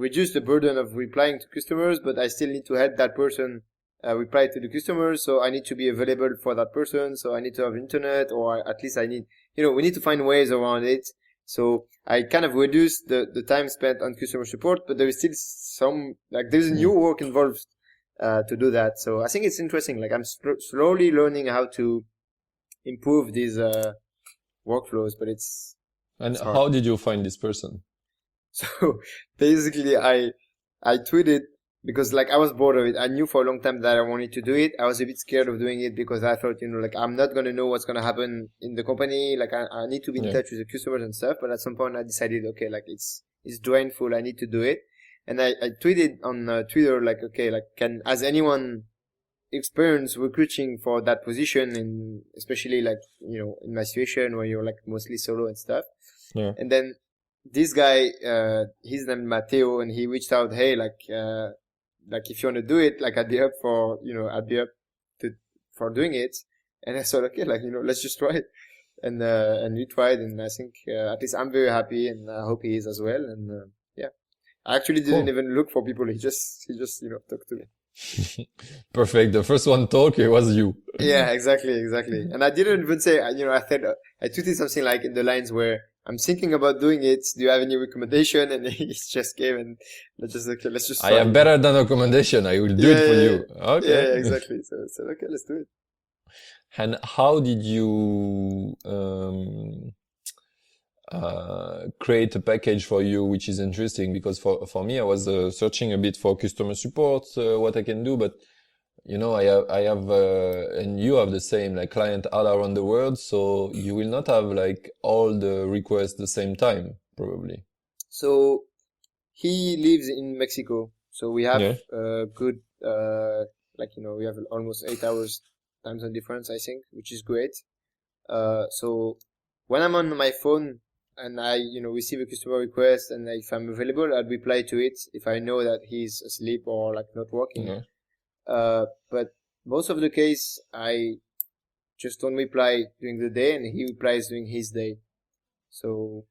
reduce the burden of replying to customers, but I still need to help that person reply to the customers. So I need to be available for that person. So I need to have internet, or at least I need, we need to find ways around it. So I kind of reduce the time spent on customer support, but there is still there's Mm. new work involved to do that. So I think it's interesting. Like I'm slowly learning how to improve these workflows, but And it's hard. how did you find this person? So basically, I tweeted because like I was bored of it. I knew for a long time that I wanted to do it. I was a bit scared of doing it because I thought, like I'm not gonna know what's gonna happen in the company. Like I need to be in Yeah. touch with the customers and stuff. But at some point, I decided, okay, like it's drainful. I need to do it. And I tweeted on Twitter like, okay, like has anyone experience recruiting for that position, and especially like in my situation where you're like mostly solo and stuff. Yeah. And then this guy, his name Matteo, and he reached out, hey, like if you want to do it, like I'd be up for, I'd be up to for doing it. And I thought, okay, like let's just try it. And we tried, and I think at least I'm very happy, and I hope he is as well. And yeah, I actually didn't Cool. even look for people. He just talked to me. Perfect. The first one talk, it was you. Yeah, exactly. And I didn't even say, I said, I tweeted something like in the lines where I'm thinking about doing it. Do you have any recommendation? And he just came and okay, let's just I try. have better than recommendation. I will do it for you. Okay. Exactly. So I said, okay, let's do it. And how did you create a package for you, which is interesting? Because for me, I was searching a bit for customer support, what I can do, but I have, and you have the same, like client all around the world, so you will not have like all the requests the same time, probably. So he lives in Mexico, so we have good, we have almost 8 hours time zone difference, I think, which is great. So when I'm on my phone and I, receive a customer request, and if I'm available, I'll reply to it if I know that he's asleep or like not working. Yeah. But most of the case, I just don't reply during the day, and he replies during his day. So,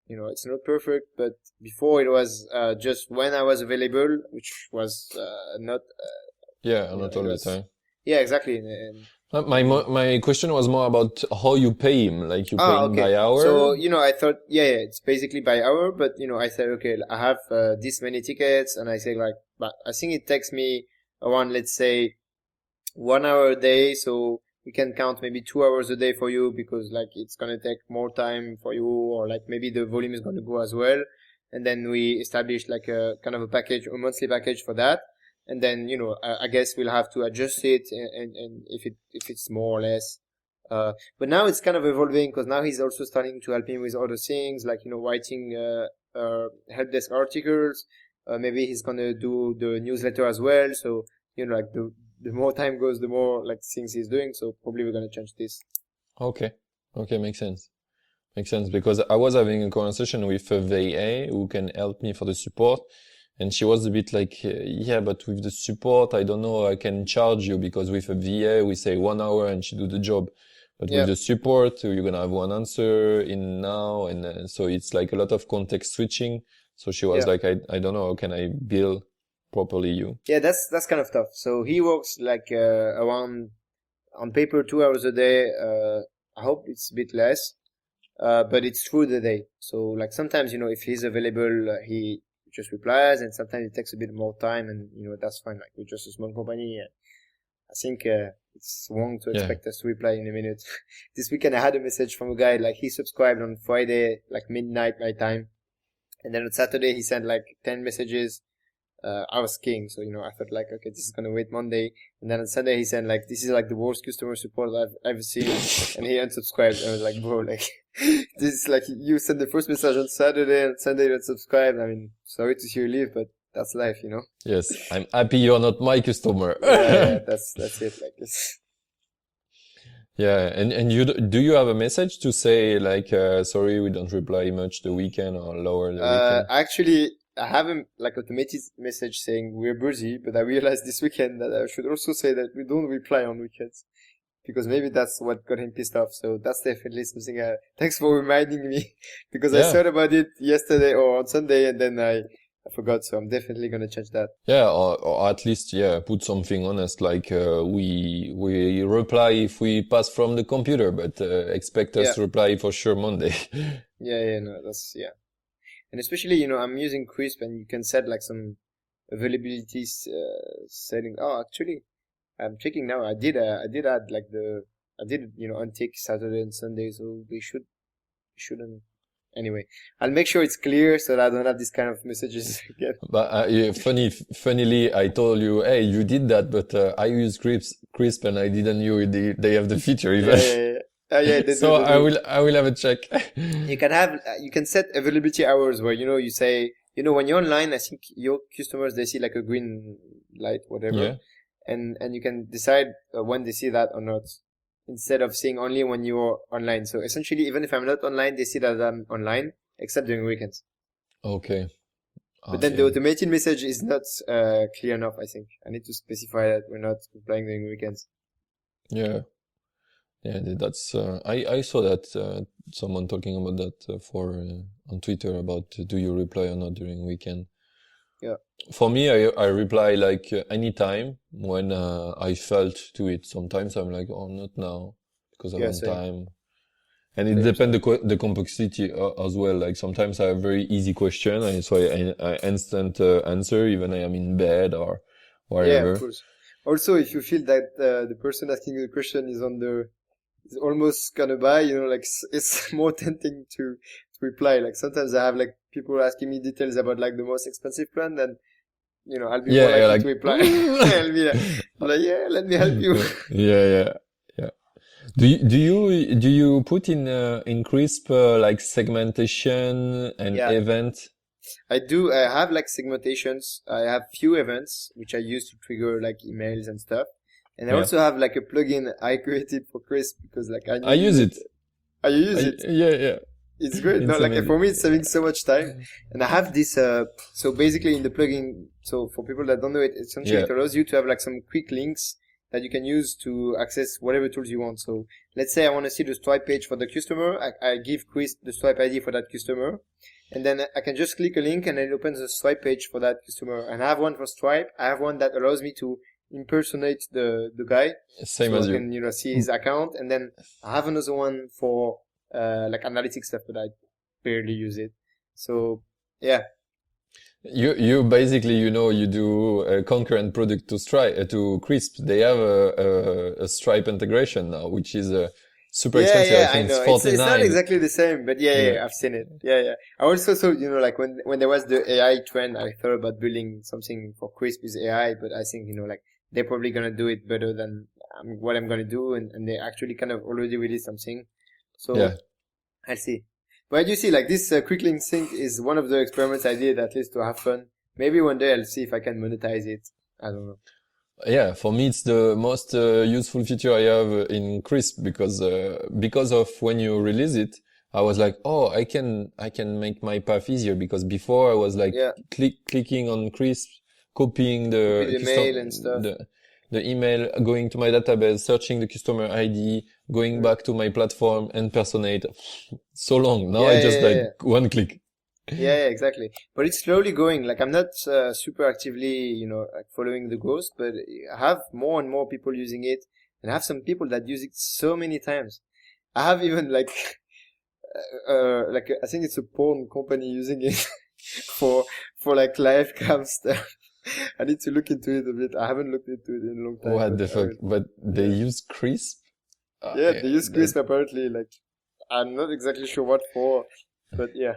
it's not perfect, but before it was just when I was available, which was not. Not all the time. Yeah, exactly. And my question was more about how you pay him. Like you pay him by hour. So I thought, it's basically by hour, but I said, okay, I have this many tickets, and I say like, but I think it takes me around, let's say, 1 hour a day, so we can count maybe 2 hours a day for you, because like it's gonna take more time for you, or like maybe the volume is gonna go as well. And then we established like a kind of a package, a monthly package for that. And then I guess we'll have to adjust it, and if it's more or less. But now it's kind of evolving, because now he's also starting to help me with other things, like writing help desk articles. Maybe he's gonna do the newsletter as well. So like the more time goes, the more like things he's doing. So probably we're gonna change this. Okay, makes sense. Because I was having a conversation with a VA who can help me for the support, and she was a bit like, yeah, but with the support, I don't know, I can charge you, because with a VA we say 1 hour and she do the job. But with the support, you're gonna have one answer in now, and so it's like a lot of context switching. So she was like, I don't know, how can I bill properly you? Yeah, that's kind of tough. So he works like around, on paper, 2 hours a day. I hope it's a bit less, but it's through the day. So like sometimes, if he's available, he just replies, and sometimes it takes a bit more time, and that's fine. Like, we're just a small company. I think it's wrong to expect us to reply in a minute. This weekend I had a message from a guy, like he subscribed on Friday, like midnight my time, and then on Saturday he sent like 10 messages. I was skiing, so I thought like, okay, this is gonna wait Monday, and then on Sunday he sent like, this is like the worst customer support I've ever seen, and he unsubscribed. I was like, bro, like this is like, you sent the first message on Saturday, and Sunday you unsubscribed. I mean, sorry to see you leave, but that's life, Yes, I'm happy you're not my customer. That's it. Like this. Yeah, and do you have a message to say like, sorry, we don't reply much the weekend, or lower the weekend? Actually, I have a like automated message saying we're busy, but I realized this weekend that I should also say that we don't reply on weekends, because maybe that's what got him pissed off. So that's definitely something. Thanks for reminding me, because I thought about it yesterday or on Sunday, and then I forgot. So I'm definitely gonna change that. Yeah, or at least put something honest, like we reply if we pass from the computer, but expect us to reply for sure Monday. No, that's and especially I'm using Crisp, and you can set like some availability setting. Oh, actually, I'm checking now. I did add like untick Saturday and Sunday, so we shouldn't. Anyway, I'll make sure it's clear so that I don't have this kind of messages again. But funnily, I told you, hey, you did that, but I use Crisp, and I didn't know they have the feature even. So I will have a check. You can set availability hours where you say when you're online, I think your customers, they see like a green light, whatever, and you can decide when they see that or not, instead of seeing only when you're online. So essentially, even if I'm not online, they see that I'm online, except during weekends. Okay. But then the automated message is not clear enough, I think. I need to specify that we're not replying during weekends. Yeah, that's I saw that someone talking about that on Twitter about do you reply or not during weekend. Yeah. For me, I reply like anytime when I felt to it. Sometimes I'm like, oh, not now, because I'm on time. And it Clear depends stuff. the complexity as well. Like sometimes I have very easy question, and so I instant answer even I am in bed or Yeah, of whatever. course. Also, if you feel that the person asking you the question is almost gonna buy, like it's more tempting to reply. Like sometimes I have like people asking me details about like the most expensive plan, then I'll be more Yeah, yeah, likely to like reply. I'll be like, yeah, let me help you. yeah, yeah, yeah. Do you put in Crisp like segmentation and Yeah, event? I do. I have like segmentations. I have few events which I use to trigger like emails and stuff. And I Yeah, also have like a plugin I created for Crisp because like I I needed use it. it. Oh, you use it? Yeah, yeah. It's great. No, It's like amazing. for me, it's saving so much time. And I have this, so basically in the plugin, so for people that don't know it, essentially Yeah, it allows you to have like some quick links that you can use to access whatever tools you want. So let's say I want to see the Stripe page for the customer. I give Chris the Stripe ID for that customer. And then I can just click a link and it opens a Stripe page for that customer. And I have one for Stripe. I have one that allows me to impersonate the guy. same So I as you. can, see his account. And then I have another one for like analytics stuff, but I barely use it. So yeah, You basically, you do a concurrent product to Stripe, to Crisp. They have a Stripe integration now, which is super yeah, expensive. I yeah. I think it's know it's not 49. exactly the same, but yeah, Yeah. yeah, I've seen it. Yeah, yeah. I also saw like when there was the AI trend, I thought about building something for Crisp with AI, but I think like they're probably gonna do it better than what I'm gonna do, and they actually kind of already released something. Yeah. So I'll see. But you see, like this quick link sync is one of the experiments I did at least to have fun. Maybe one day I'll see if I can monetize it. I don't know. Yeah, for me it's the most useful feature I have in Crisp because of when you release it, I was like, oh, I can make my path easier because before I was like Yeah, clicking on Crisp, copying copy the the mail and custom stuff. the email, going to my database, searching the customer ID, going Mm. back to my platform, and personate. So long. Now Yeah, I yeah, just yeah, like yeah. one click. Yeah, yeah, exactly. But it's slowly going. Like I'm not super actively, like following the growth, but I have more and more people using it, and I have some people that use it so many times. I have even like, like I think it's a porn company using it for like live cam stuff. I need to look into it a bit. I haven't looked into it in a long time, What but the I fuck? will. But they Yeah, use Crisp? yeah. Yeah, They use that, Crisp apparently. Like I'm not exactly sure what for, but yeah.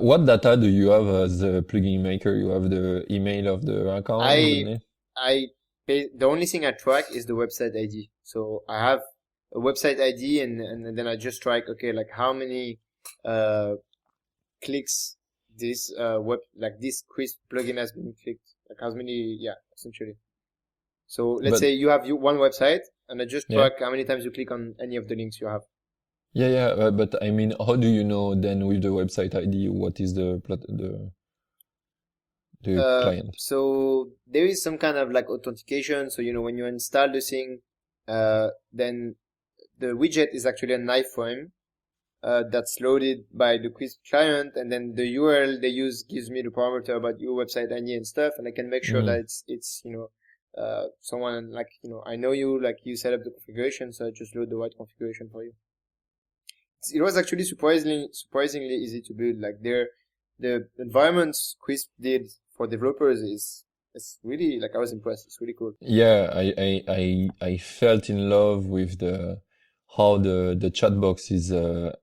what data do you have as a plugin maker? You have the email of the account, the I name? I the only thing I track is the website ID. So I have a website ID and then I just track okay like how many uh clicks this this Crisp plugin has been clicked. Like how many essentially. So let's But say you have one website and I just yeah, track how many times you click on any of the links you have. yeah, yeah. But I mean, how do you know then with the website ID what is the client? So there is some kind of like authentication. So when you install the thing, then the widget is actually an iframe that's loaded by the Crisp client, and then the URL they use gives me the parameter about your website ID and stuff, and I can make sure that Mm. it's someone like I know you, like you set up the configuration, so I just load the right configuration for you. It was actually surprisingly easy to build. Like the environments Crisp did for developers is it's really like I was impressed. It's really cool. Yeah, I felt in love with the how the chat box is like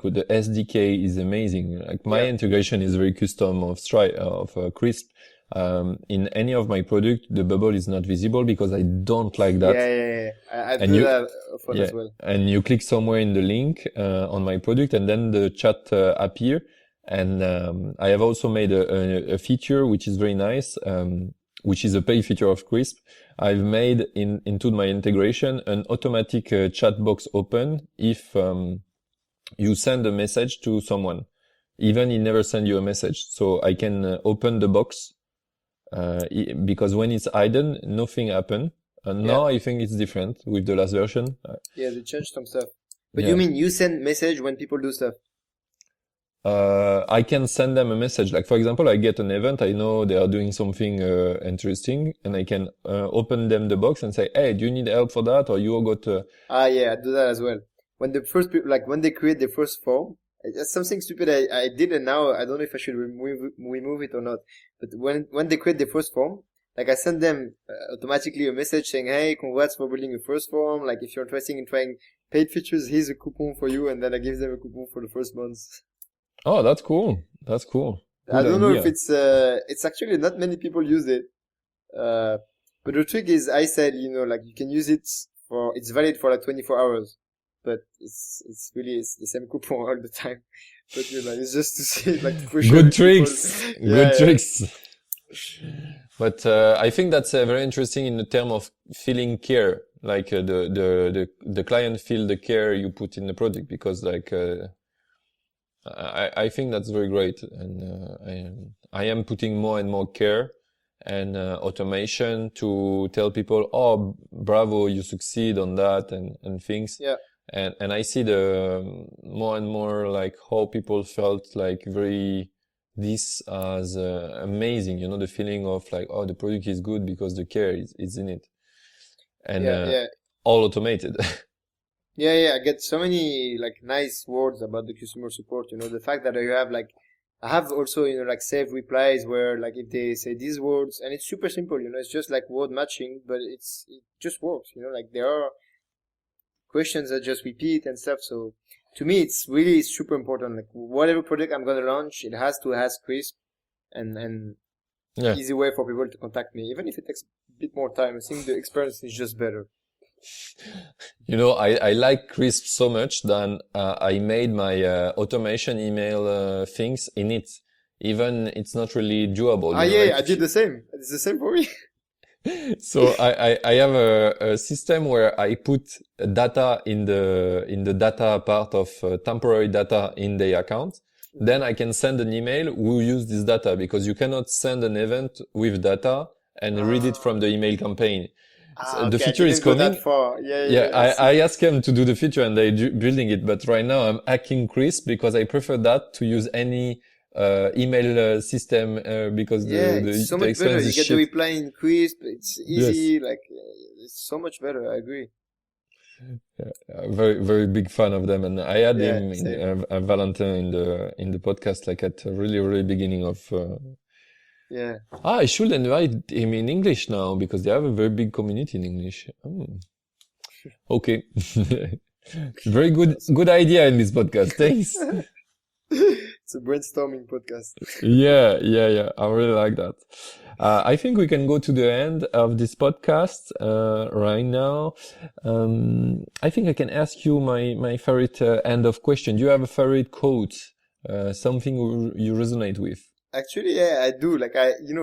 the SDK is amazing. Like my Yeah. integration is very custom of Stripe of Crisp. In any of my product, the bubble is not visible because I don't like that. Yeah, yeah, yeah. I And do you, that often yeah, as well. and you click somewhere in the link on my product, and then the chat appear. And I have also made a feature which is very nice, which is a paid feature of Crisp. I've made into my integration an automatic chat box open if you send a message to someone, even he never send you a message. So I can open the box because when it's hidden, nothing happen. And Yeah, now I think it's different with the last version. yeah, they changed some stuff. But you Yeah. mean you send message when people do stuff? I can send them a message. Like, for example, I get an event, I know they are doing something interesting, and I can open them the box and say, hey, do you need help for that? Or you got, Ah, yeah, I do that as well. when the first people, like when they create their first form, it's something stupid I did, and now I don't know if I should remove it or not. But when they create their first form, like I send them automatically a message saying, "Hey, congrats for building your first form. Like if you're interested in trying paid features, here's a coupon for you," and then I give them a coupon for the first month. Oh, that's cool. That's cool. I Good don't know if idea. it's actually not many people use it. But the trick is, I said, like you can use it it's valid for like 24 hours, but it's really it's the same coupon all the time. But it's just to see, like, to push Good people. tricks. Yeah, Good yeah. tricks. But I think that's very interesting in the term of feeling care, like the client feel the care you put in the product, because like I think that's very great, and I am putting more and more care and automation to tell people, oh, bravo, you succeed on that, and things. Yeah. And I see the more and more like how people felt like very this as amazing, the feeling of like, oh, the product is good because the care is in it, and Yeah. all automated. Yeah. I get so many like nice words about the customer support. The fact that you have like, I have also like saved replies where like if they say these words, and it's super simple. It's just like word matching, but it just works. Like there are questions that just repeat and stuff. So to me, it's really super important. Like whatever product I'm gonna launch, it has to have crisp and Yeah. easy way for people to contact me, even if it takes a bit more time. I think the experience is just better. I like Crisp so much that I made my automation email things in it. Even it's not really doable. I did the same. It's the same for me. So I have a system where I put data in the data part of temporary data in the account. Then I can send an email who use this data, because you cannot send an event with data and read it from the email campaign. So the Okay, feature I is didn't go coming. that far. Yeah, Yeah, I see. I asked them to do the feature and they building it, but right now I'm hacking Crisp because I prefer that to use any email system because Yeah, it's so the much better. experience You is get the shit. reply in crisp. It's Yes, easy. Like it's so much better. I agree. very very big fan of them, and I had Yeah, him in same. Valentin in the podcast, like at the really really beginning of. Yeah. I should invite him in English now because they have a very big community in English. Oh. Okay, very good idea in this podcast. Thanks. It's a brainstorming podcast. Yeah. I really like that. I think we can go to the end of this podcast right now. I think I can ask you my favorite end of question. Do you have a favorite quote? Something you resonate with? Actually, yeah, I do. Like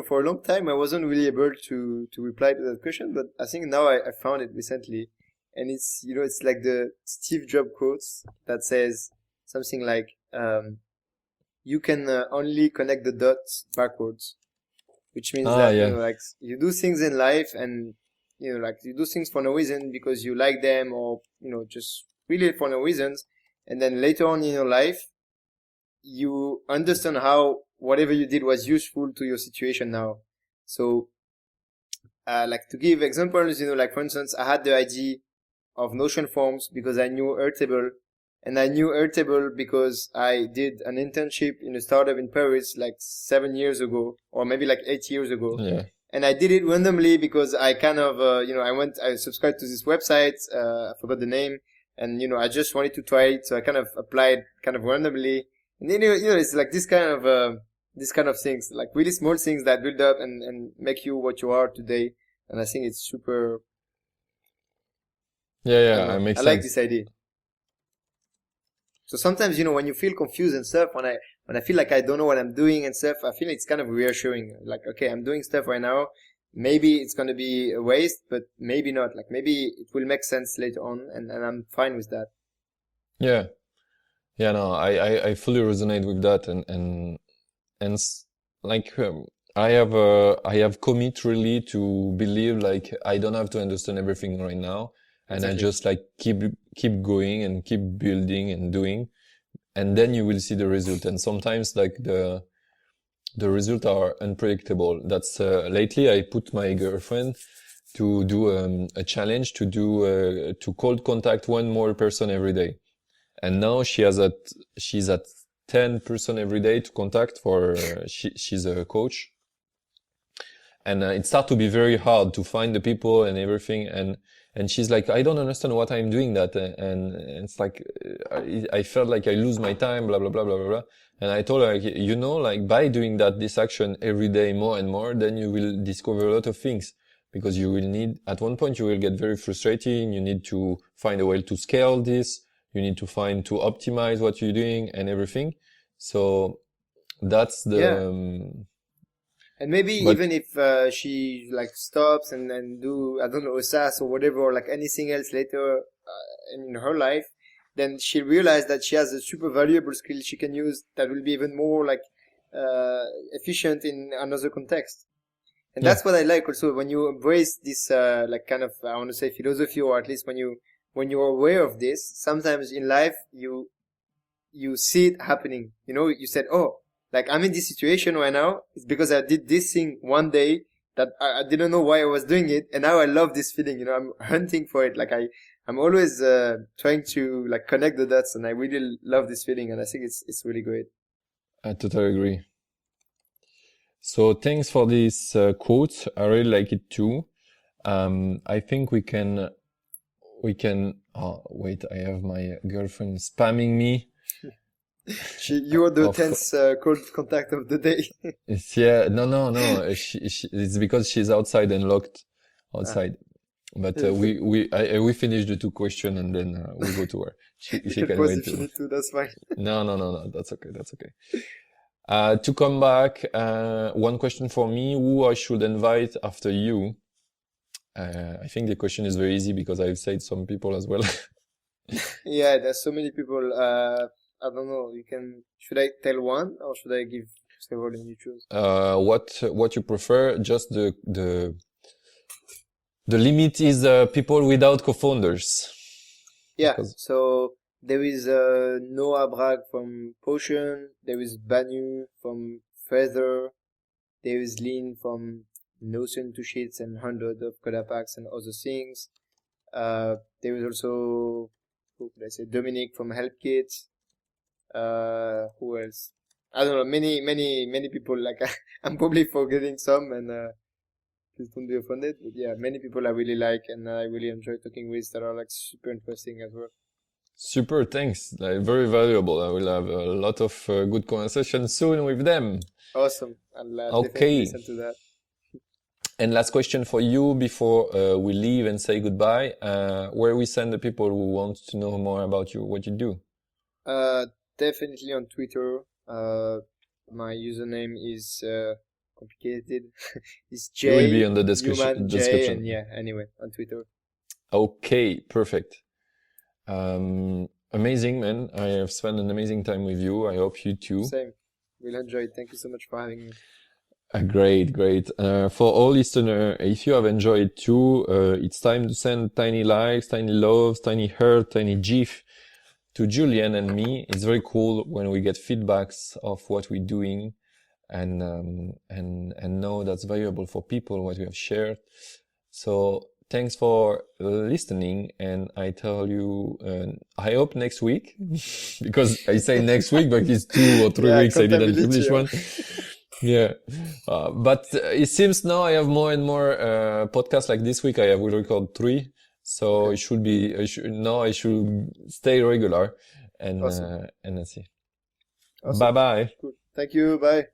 for a long time, I wasn't really able to reply to that question, but I think now I found it recently, and it's like the Steve Jobs quotes that says something like, "You can only connect the dots backwards," which means that Yeah, like you do things in life, and like you do things for no reason because you like them, or just really for no reasons, and then later on in your life, you understand how whatever you did was useful to your situation now. So, like to give examples, like for instance, I had the idea of Notion forms because I knew Airtable, and I knew Airtable because I did an internship in a startup in Paris like 7 years ago, or maybe like 8 years ago. yeah. And I did it randomly because I kind of, I subscribed to this website, I forgot the name, and, I just wanted to try it. So I kind of applied kind of randomly. And then, it's like this kind of things, like really small things that build up and make you what you are today. And I think it's super, I don't Yeah. It know. I makes like sense. this idea. So sometimes, when you feel confused and stuff, when I feel like I don't know what I'm doing and stuff, I feel it's kind of reassuring. Like, okay, I'm doing stuff right now. Maybe it's going to be a waste, but maybe not. Like, maybe it will make sense later on, and I'm fine with that. Yeah. Yeah. No, I fully resonate with that, and like I have commit really to believe like I don't have to understand everything right now, and I Exactly. just like keep going and keep building and doing, and then you will see the result. And sometimes like the results are unpredictable. That's lately I put my girlfriend to do a challenge to cold contact one more person every day. And now she's at 10 person every day to contact for, she's a coach. And it started to be very hard to find the people and everything. And she's like, I don't understand what I'm doing that. And it's like, I felt like I lose my time, blah, blah, blah, blah, blah, blah. And I told her, like, you know, like by doing this action every day more and more, then you will discover a lot of things, because you will need, at one point you will get very frustrating. You need to find a way to scale this. You need to optimize what you're doing and everything. So that's and maybe but, even if she like stops and then do, I don't know, a SaaS or whatever, or like anything else later in her life, then she'll realize that she has a super valuable skill she can use that will be even more like efficient in another context. And that's what I like also, when you embrace this like kind of, I want to say, philosophy, or at least when you're aware of this. Sometimes in life you see it happening. You know, you said, oh, like I'm in this situation right now. It's because I did this thing one day that I didn't know why I was doing it, and now I love this feeling. You know, I'm hunting for it. Like I'm always trying to like connect the dots, and I really love this feeling, and I think it's really great. I totally agree. So thanks for this quote. I really like it too. I think we can, oh wait, I have my girlfriend spamming me. You are the 10th cold contact of the day. Yeah, no. It's because she's outside and locked outside. But we finish the 2 questions and then we go to her. She can wait. If you need to, that's fine. No. That's okay. To come back, 1 question for me: who I should invite after you? I think the question is very easy because I've said some people as well. Yeah, there's so many people. I don't know. Should I tell one or should I give several and you choose? What you prefer? Just the limit is people without co-founders. Yeah. So there is Noah Bragg from Potion. There is Banu from Feather. There is Lynn from Notion to Sheets and hundreds of Codapacks and other things. There is also, who could I say? Dominic from HelpKit. Who else? I don't know. Many people. Like I'm probably forgetting some, and please don't be offended. But yeah, many people I really like and I really enjoy talking with that are like super interesting as well. Super, thanks. Very valuable. I will have a lot of good conversation soon with them. Awesome. I'll definitely listen to that. And last question for you before we leave and say goodbye. Where we send the people who want to know more about you, what you do? Definitely on Twitter. My username is complicated. It's J. It will be on the description. And yeah, anyway, on Twitter. Okay, perfect. Amazing, man. I have spent an amazing time with you. I hope you too. Same. We'll enjoy it. Thank you so much for having me. Great. For all listeners, if you have enjoyed too, it's time to send tiny likes, tiny loves, tiny heart, tiny GIF to Julian and me. It's very cool when we get feedbacks of what we're doing and know that's valuable for people, what we have shared. So thanks for listening. And I tell you, I hope next week, because I say next week, but it's 2 or 3 weeks I didn't publish one. Yeah. But it seems now I have more and more podcasts. Like this week I will record 3. So okay. I should stay regular and, awesome. And let's see. Awesome. Bye bye. Cool. Thank you. Bye.